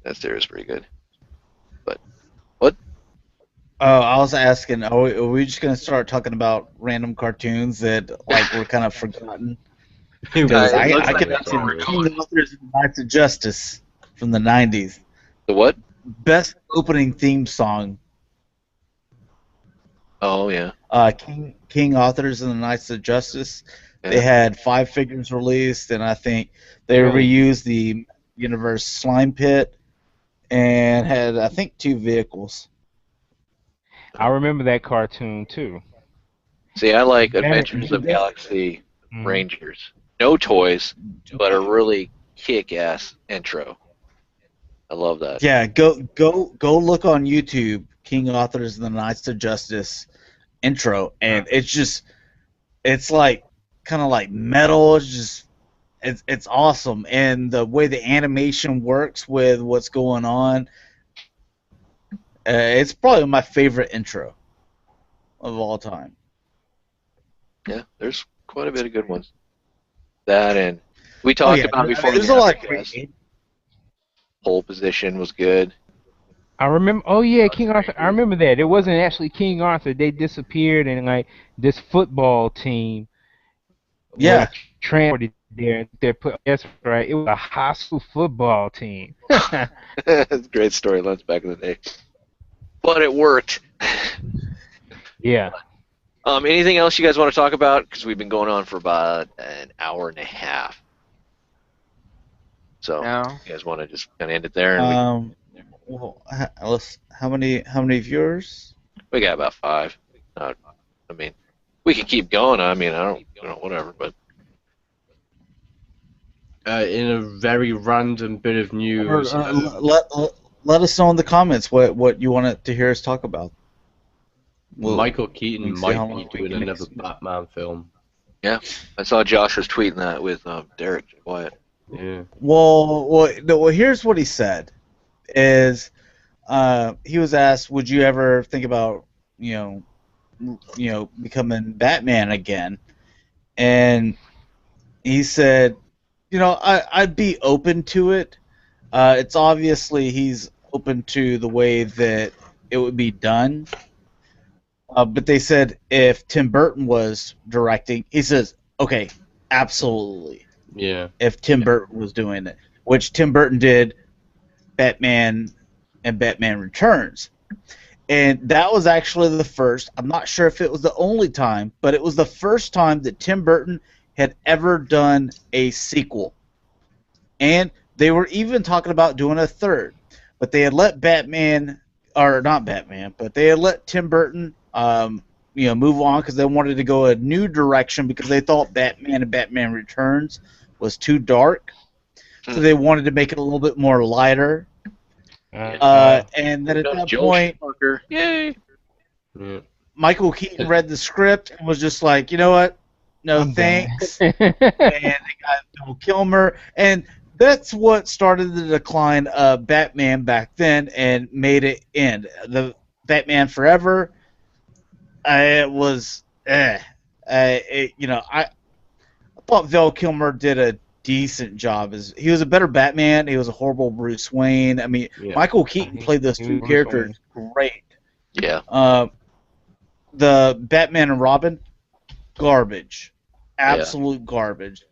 That series is pretty good. But what? I was asking, are we just gonna start talking about random cartoons that like were kind of forgotten? Because I could mention King Arthur's and the Knights of Justice from the 90s. The what? Best opening theme song. Oh yeah. King Arthur's and the Knights of Justice. Yeah. They had 5 figures released, and I think they reused the Universe Slime Pit and had, I think, 2 vehicles. I remember that cartoon too. See, I like Adventures of Galaxy Rangers. No toys, but a really kick-ass intro. I love that. Yeah, go look on YouTube, King Arthur's and the Knights of Justice intro, and it's like kind of like metal. It's awesome, and the way the animation works with what's going on, it's probably my favorite intro of all time. Yeah, there's quite a bit of good ones. That, and we talked about before. There's the a lot of Aftercast, great. Pole Position was good. I remember. Oh yeah, King Arthur. I remember that. It wasn't actually King Arthur. They disappeared, and like this football team. Yeah. Was transported there. That's right. It was a high school football team. Great storylines back in the day. But it worked. Yeah. Anything else you guys want to talk about? Because we've been going on for about an hour and a half. So, you guys want to just kind of end it there? And Well, how many viewers? we got about 5. I mean, we can keep going. I mean, whatever. But In a very random bit of news, Let us know in the comments what you wanted to hear us talk about. Michael Keaton see how might long be we doing can another extend. Batman film. yeah, I saw Josh was tweeting that with Derek Wyatt. Yeah. Well, here's what he said: is he was asked, "Would you ever think about becoming Batman again?" And he said, I'd be open to it. It's obviously he's open to the way that it would be done. But they said if Tim Burton was directing, he says, okay, absolutely. Yeah. If Tim Burton was doing it, which Tim Burton did Batman and Batman Returns. And that was actually the first, I'm not sure if it was the only time, but it was the first time that Tim Burton had ever done a sequel. And they were even talking about doing a third. But they had let they had let Tim Burton, move on because they wanted to go a new direction because they thought Batman and Batman Returns was too dark. So they wanted to make it a little bit more lighter. And then at that point, yay! Yeah. Michael Keaton read the script and was just like, you know what? No thanks. And they got Bill Kilmer. And that's what started the decline of Batman back then and made it end. The Batman Forever, it was, I thought Val Kilmer did a decent job. He was a better Batman. He was a horrible Bruce Wayne. I mean, Michael Keaton played those two characters great. Yeah. The Batman and Robin, garbage. Absolute garbage.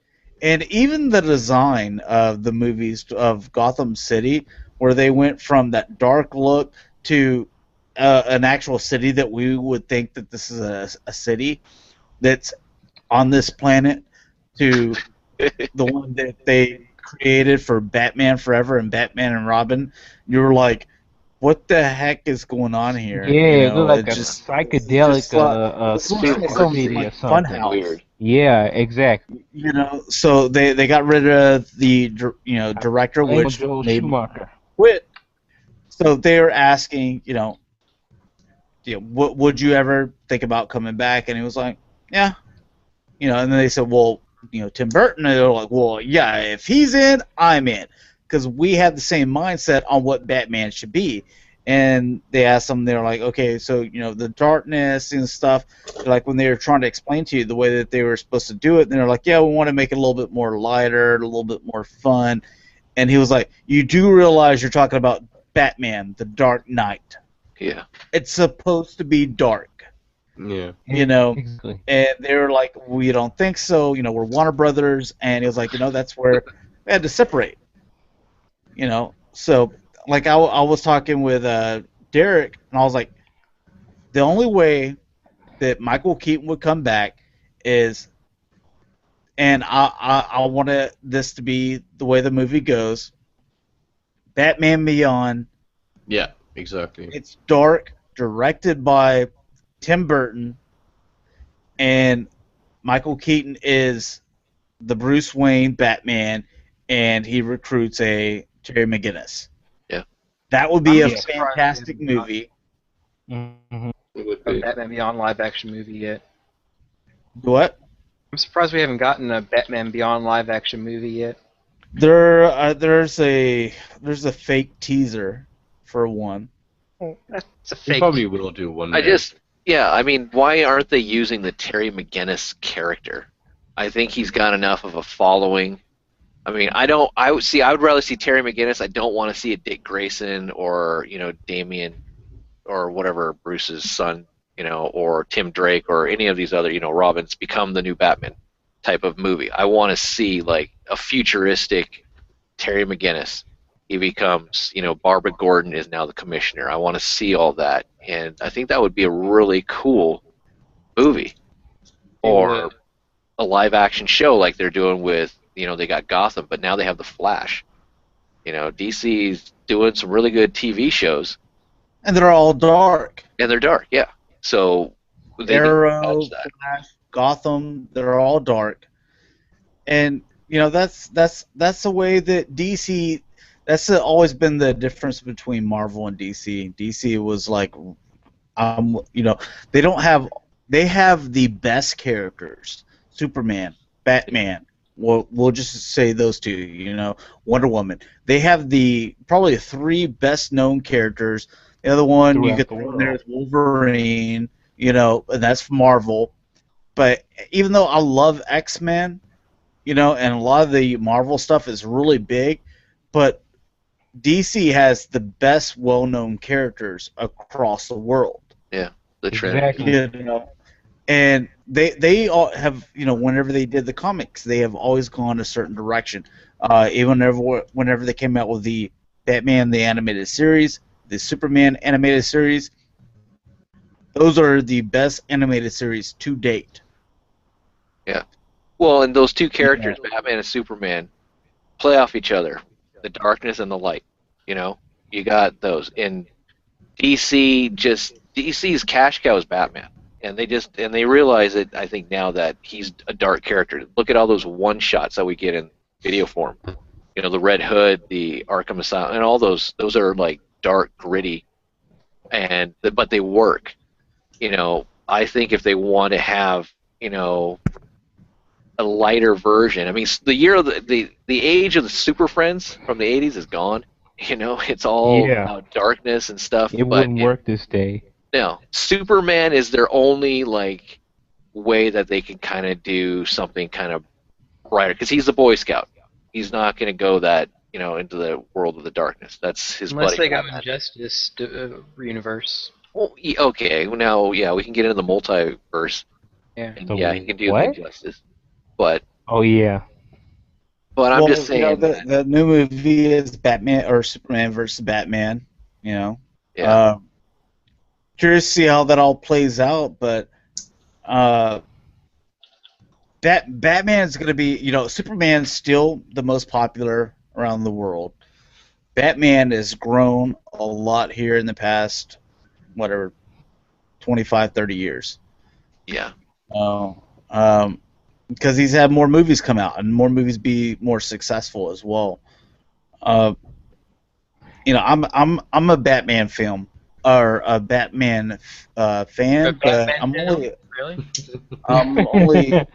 And even the design of the movies of Gotham City, where they went from that dark look to an actual city that we would think that this is a city that's on this planet, to the one that they created for Batman Forever and Batman and Robin, you were like, what the heck is going on here? Yeah, it looked like a psychedelic social media or something. Funhouse. Weird. Yeah, exactly. So they got rid of the director, which Joel made Schumacher. quit. So they were asking, what would you ever think about coming back? And he was like, yeah. And then they said, well, Tim Burton. And they were like, well, yeah, if he's in, I'm in. Because we have the same mindset on what Batman should be. And they asked them, they were like, okay, so, the darkness and stuff, like when they were trying to explain to you the way that they were supposed to do it, and they're like, yeah, we want to make it a little bit more lighter, a little bit more fun. And he was like, you do realize you're talking about Batman, the Dark Knight. Yeah. It's supposed to be dark. Yeah. Exactly. And they were like, we don't think so. We're Warner Brothers. And he was like, that's where we had to separate. So, like, I was talking with Derek, and I was like, the only way that Michael Keaton would come back is, and I wanted this to be the way the movie goes, Batman Beyond. Yeah, exactly. It's dark, directed by Tim Burton, and Michael Keaton is the Bruce Wayne Batman, and he recruits a Terry McGinnis. Yeah. That would be a fantastic movie. Mm-hmm. It would A be. Batman Beyond live action movie yet. What? I'm surprised we haven't gotten a Batman Beyond live action movie yet. There's a fake teaser for one. That's a They fake. probably will do one I day. just, I mean, why aren't they using the Terry McGinnis character? I think he's got enough of a following. I mean, I would rather see Terry McGinnis. I don't want to see a Dick Grayson or, Damian or whatever, Bruce's son, or Tim Drake or any of these other, Robins become the new Batman type of movie. I want to see, like, a futuristic Terry McGinnis. He becomes, Barbara Gordon is now the commissioner. I want to see all that. And I think that would be a really cool movie. Or a live action show like they're doing with, they got Gotham, but now they have the Flash. DC's doing some really good TV shows. And they're all dark. And they're dark, yeah. So they Arrow, Flash, Gotham, they're all dark. And that's the way that DC. That's always been the difference between Marvel and DC. DC was like, they don't have. They have the best characters: Superman, Batman. We'll just say those two. Wonder Woman. They have probably three best known characters. The other one you could throw in there is Wolverine. And that's Marvel. But even though I love X-Men, and a lot of the Marvel stuff is really big, but DC has the best well-known characters across the world. Yeah, the trend. Exactly. And they all have, whenever they did the comics, they have always gone a certain direction. Even whenever they came out with the Batman the animated series, the Superman animated series, those are the best animated series to date. Yeah. Well, and those two characters, Batman and Superman, play off each other. The darkness and the light. You got those. In DC's cash cow is Batman. and they realize it. I think now that he's a dark character. Look at all those one shots that we get in video form. You know, the Red Hood, the Arkham Asylum, and all those are like dark, gritty, but they work. You know, I think if they want to have, you know, a lighter version. I mean, the year of the age of the Super Friends from the 80s is gone. You know, it's all about darkness and stuff. It wouldn't work this day. No, Superman is their only like way that they can kind of do something kind of brighter, because he's the Boy Scout. He's not going to go that, you know, into the world of the darkness. That's his Unless buddy. they go Injustice universe. Well, okay, now, yeah, we can get into the multiverse. Yeah. And, So yeah, he can do what? Injustice. But yeah. But I'm just saying, you know, the new movie is Batman or Superman versus Batman. You know, yeah, curious to see how that all plays out. But Batman's going to be, you know, Superman's still the most popular around the world. Batman has grown a lot here in the past, whatever, 25, 30 years. yeah, because he's had more movies come out and more movies be more successful as well. You know, I'm a Batman film or a Batman fan, but I'm only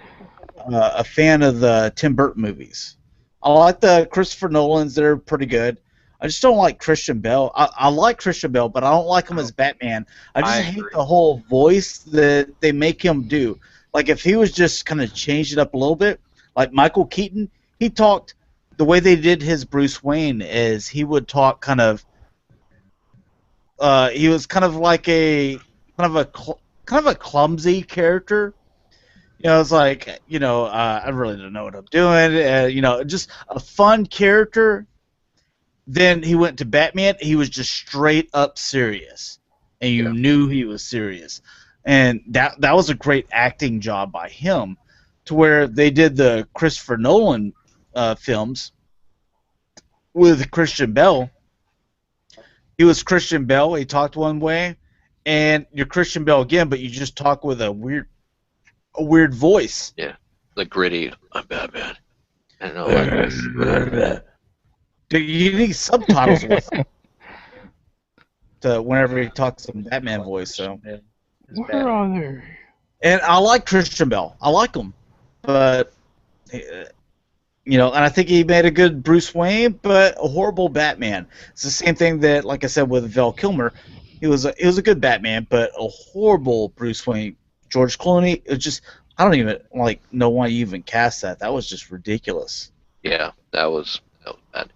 a fan of the Tim Burton movies. I like the Christopher Nolans; they're pretty good. I just don't like Christian Bale. I like Christian Bale, but I don't like him as Batman. I just hate the whole voice that they make him do. Like, if he was just kind of changed it up a little bit, like Michael Keaton, he talked the way they did his Bruce Wayne is he would talk kind of. He was kind of like a clumsy character. You know, it's like, you know, I really don't know what I'm doing. You know, just a fun character. Then he went to Batman. He was just straight up serious, and you knew he was serious. And that was a great acting job by him, to where they did the Christopher Nolan films with Christian Bale. He was Christian Bale. He talked one way, and you're Christian Bale again, but you just talk with a weird voice. yeah, the gritty. I'm Batman. I don't know, like this. Dude, you need subtitles with him to whenever he talks in Batman voice. So. Where are they? And I like Christian Bale. I like him, but you know, and I think he made a good Bruce Wayne, but a horrible Batman. It's the same thing that, like I said, with Val Kilmer, he was a good Batman, but a horrible Bruce Wayne. George Clooney, it just, I don't even know why you even cast that. That was just ridiculous. Yeah, that was bad.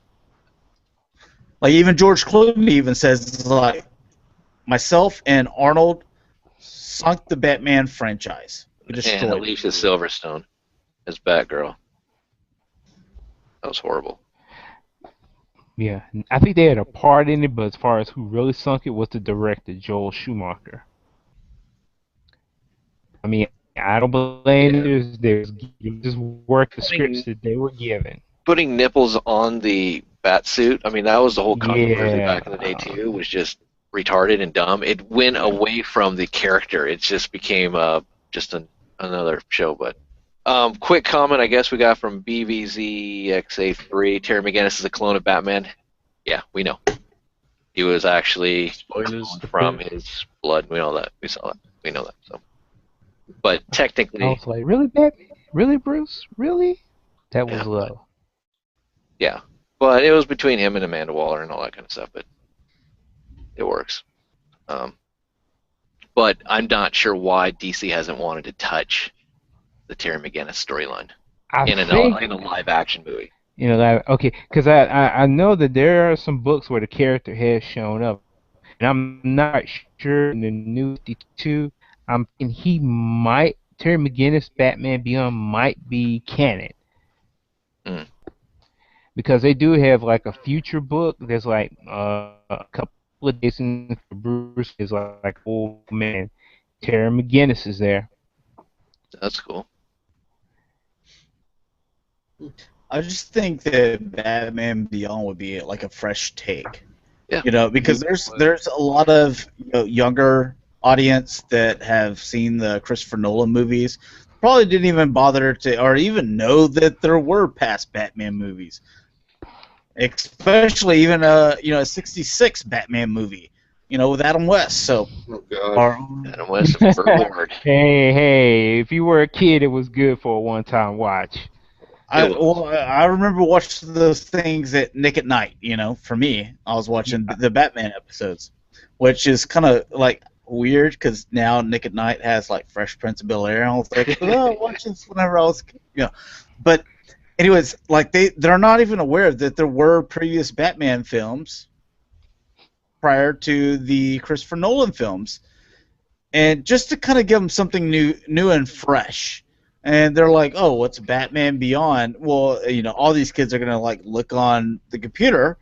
Like, even George Clooney even says, like, myself and Arnold sunk the Batman franchise. We destroyed And Alicia Silverstone as Batgirl. That was horrible. Yeah, I think they had a part in it, but as far as who really sunk it was the director, Joel Schumacher. I mean, I don't blame them. They just worked the scripts that they were given. Putting nipples on the bat suit, I mean, that was the whole controversy back in the day, too, was just retarded and dumb. It went away from the character. It just became just another show. But quick comment, I guess, we got from BVZXA3. Terry McGinnis is a clone of Batman. Yeah, we know. He was actually from his blood. We know that. We saw that. We know that. So. But technically, I was like, really, Batman? Really, Bruce? Really? That was low. Yeah, but it was between him and Amanda Waller and all that kind of stuff. But it works. But I'm not sure why DC hasn't wanted to touch the Terry McGinnis storyline in a live action movie. You know, okay, because I know that there are some books where the character has shown up, and I'm not sure in the new 52. I'm thinking Terry McGinnis Batman Beyond might be canon. Because they do have like a future book. There's like a couple of days in for Bruce is like, oh man, Terry McGinnis is there. That's cool. I just think that Batman Beyond would be like a fresh take. Yeah. You know, because there's a lot of younger audience that have seen the Christopher Nolan movies probably didn't even bother to, or even know that there were past Batman movies. Especially even a '66 Batman movie, with Adam West. So, Oh God. or, Adam West and Burt Ward. Hey, if you were a kid, it was good for a one-time watch. I remember watching those things at Nick at Night. For me, I was watching the Batman episodes, which is kind of like weird because now Nick at Night has like Fresh Prince of Bel-Air, and I was like, oh, watch this whenever I was, But anyways, like they're not even aware that there were previous Batman films prior to the Christopher Nolan films, and just to kind of give them something new and fresh. And they're like, oh, what's Batman Beyond? Well, all these kids are gonna like look on the computer,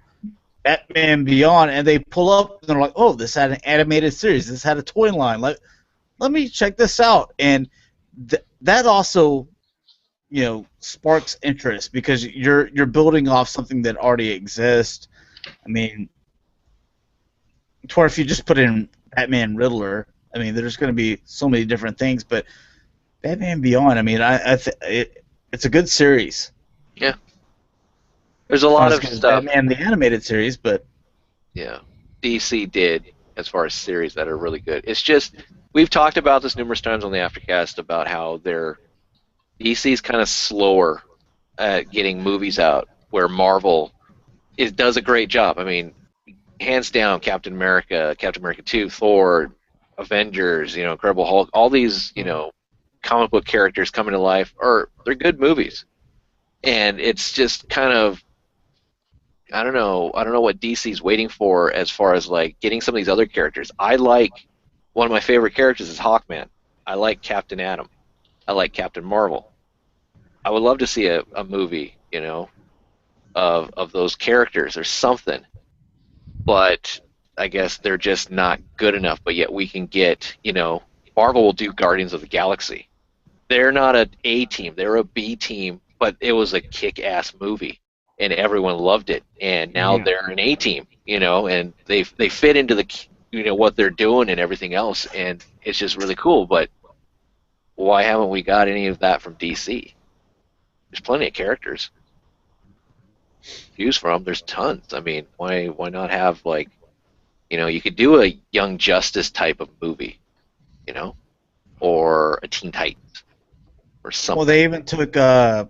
Batman Beyond, and they pull up and they're like, oh, this had an animated series, this had a toy line. Let me check this out, and that also, sparks interest because you're building off something that already exists. I mean, or if you just put in Batman Riddler, I mean, there's going to be so many different things, but Batman Beyond, I mean, it's a good series. Yeah. There's a lot Not of as good as stuff. Batman the animated series, but Yeah, DC did as far as series that are really good. It's just we've talked about this numerous times on the Aftercast about how DC's kind of slower at getting movies out, where Marvel does a great job. I mean, hands down, Captain America 2, Thor, Avengers, Incredible Hulk, all these, comic book characters coming to life they're good movies. And it's just kind of I don't know what DC's waiting for as far as like getting some of these other characters. One of my favorite characters is Hawkman. I like Captain Atom. I like Captain Marvel. I would love to see a movie, of those characters or something. But I guess they're just not good enough. But yet we can get, Marvel will do Guardians of the Galaxy. They're not an A team. They're a B team, but it was a kick-ass movie, and everyone loved it. And now they're an A team, and they fit into the, what they're doing and everything else, and it's just really cool. But why haven't we got any of that from DC? There's plenty of characters to choose from. There's tons. I mean, why not have like, you could do a Young Justice type of movie, or a Teen Titans or something. well, they even took Green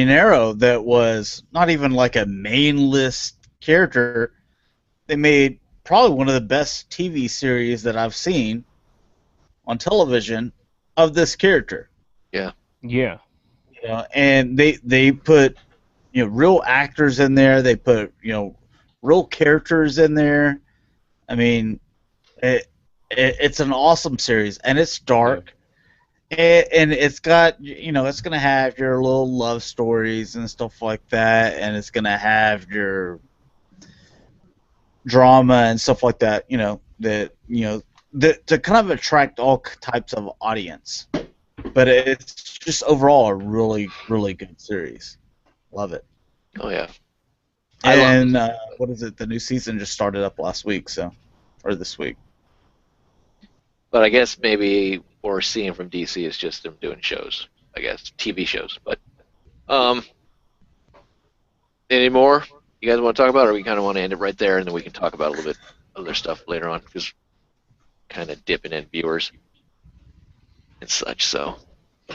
Arrow that was not even like a main list character. They made probably one of the best TV series that I've seen on television of this character. Yeah. Yeah. And they put real actors in there. They put real characters in there. I mean, it's an awesome series, and it's dark. And it's got, it's going to have your little love stories and stuff like that, and it's going to have your drama and stuff like that, to kind of attract all types of audience. But it's just overall a really, really good series. Love it. Oh, yeah. And what is it? The new season just started up last week, or this week. But I guess maybe what we're seeing from DC is just them doing shows, I guess, TV shows. But any more you guys want to talk about, or we kind of want to end it right there, and then we can talk about a little bit other stuff later on, because kind of dipping in viewers and such. So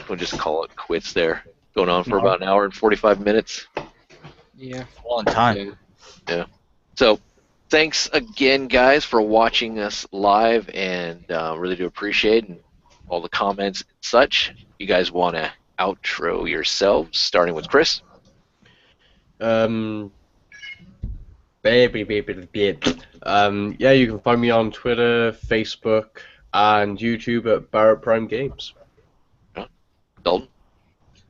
we'll just call it quits there. Going on for about an hour and 45 minutes. Yeah. A long time. Yeah. So thanks again, guys, for watching us live, and really do appreciate and all the comments and such. You guys want to outro yourselves, starting with Chris? Yeah, you can find me on Twitter, Facebook, and YouTube at Barrett Prime Games. Dalton?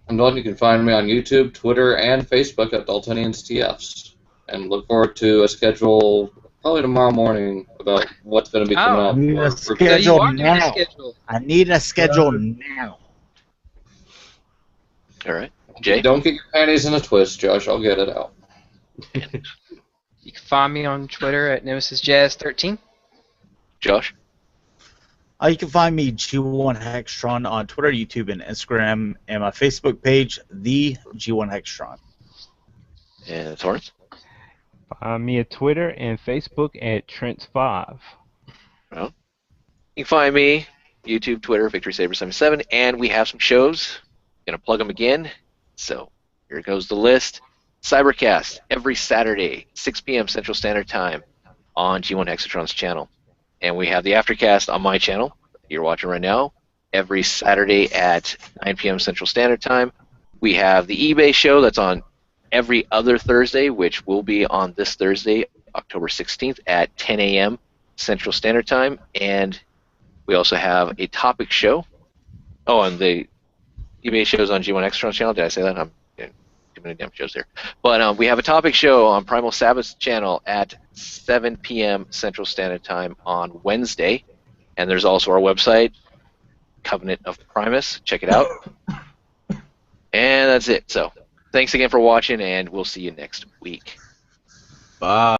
I'm Dalton. You can find me on YouTube, Twitter, and Facebook at Daltonians TFs. And look forward to a schedule probably tomorrow morning about what's going to be coming I need a up. So you schedule are doing a now. schedule. I need a schedule now. All right. Jay? Don't get your panties in a twist, Josh. I'll get it out. You can find me on Twitter at NemesisJazz13. Josh? You can find me G1 Hextron on Twitter, YouTube, and Instagram, and my Facebook page, the G1 Hextron. And Torrance? Find me at Twitter and Facebook at Trent5. Well, you can find me, YouTube, Twitter, VictorySaber77, and we have some shows. Gonna plug them again. So here goes the list. Cybercast every Saturday, 6 p.m. Central Standard Time on G1 Hexatron's channel. And we have the Aftercast on my channel you're watching right now every Saturday at 9 p.m. Central Standard Time. We have the eBay show that's on every other Thursday, which will be on this Thursday, October 16th at 10 a.m. Central Standard Time. And we also have a topic show. Oh, and the eBay show is on G1 Hexatron's channel. Did I say that? I'm getting too many damn shows there. But we have a topic show on PrimalSabbath's channel at 7 p.m. Central Standard Time on Wednesday. And there's also our website, Covenant of Primus. Check it out. And that's it. So thanks again for watching, and we'll see you next week. Bye.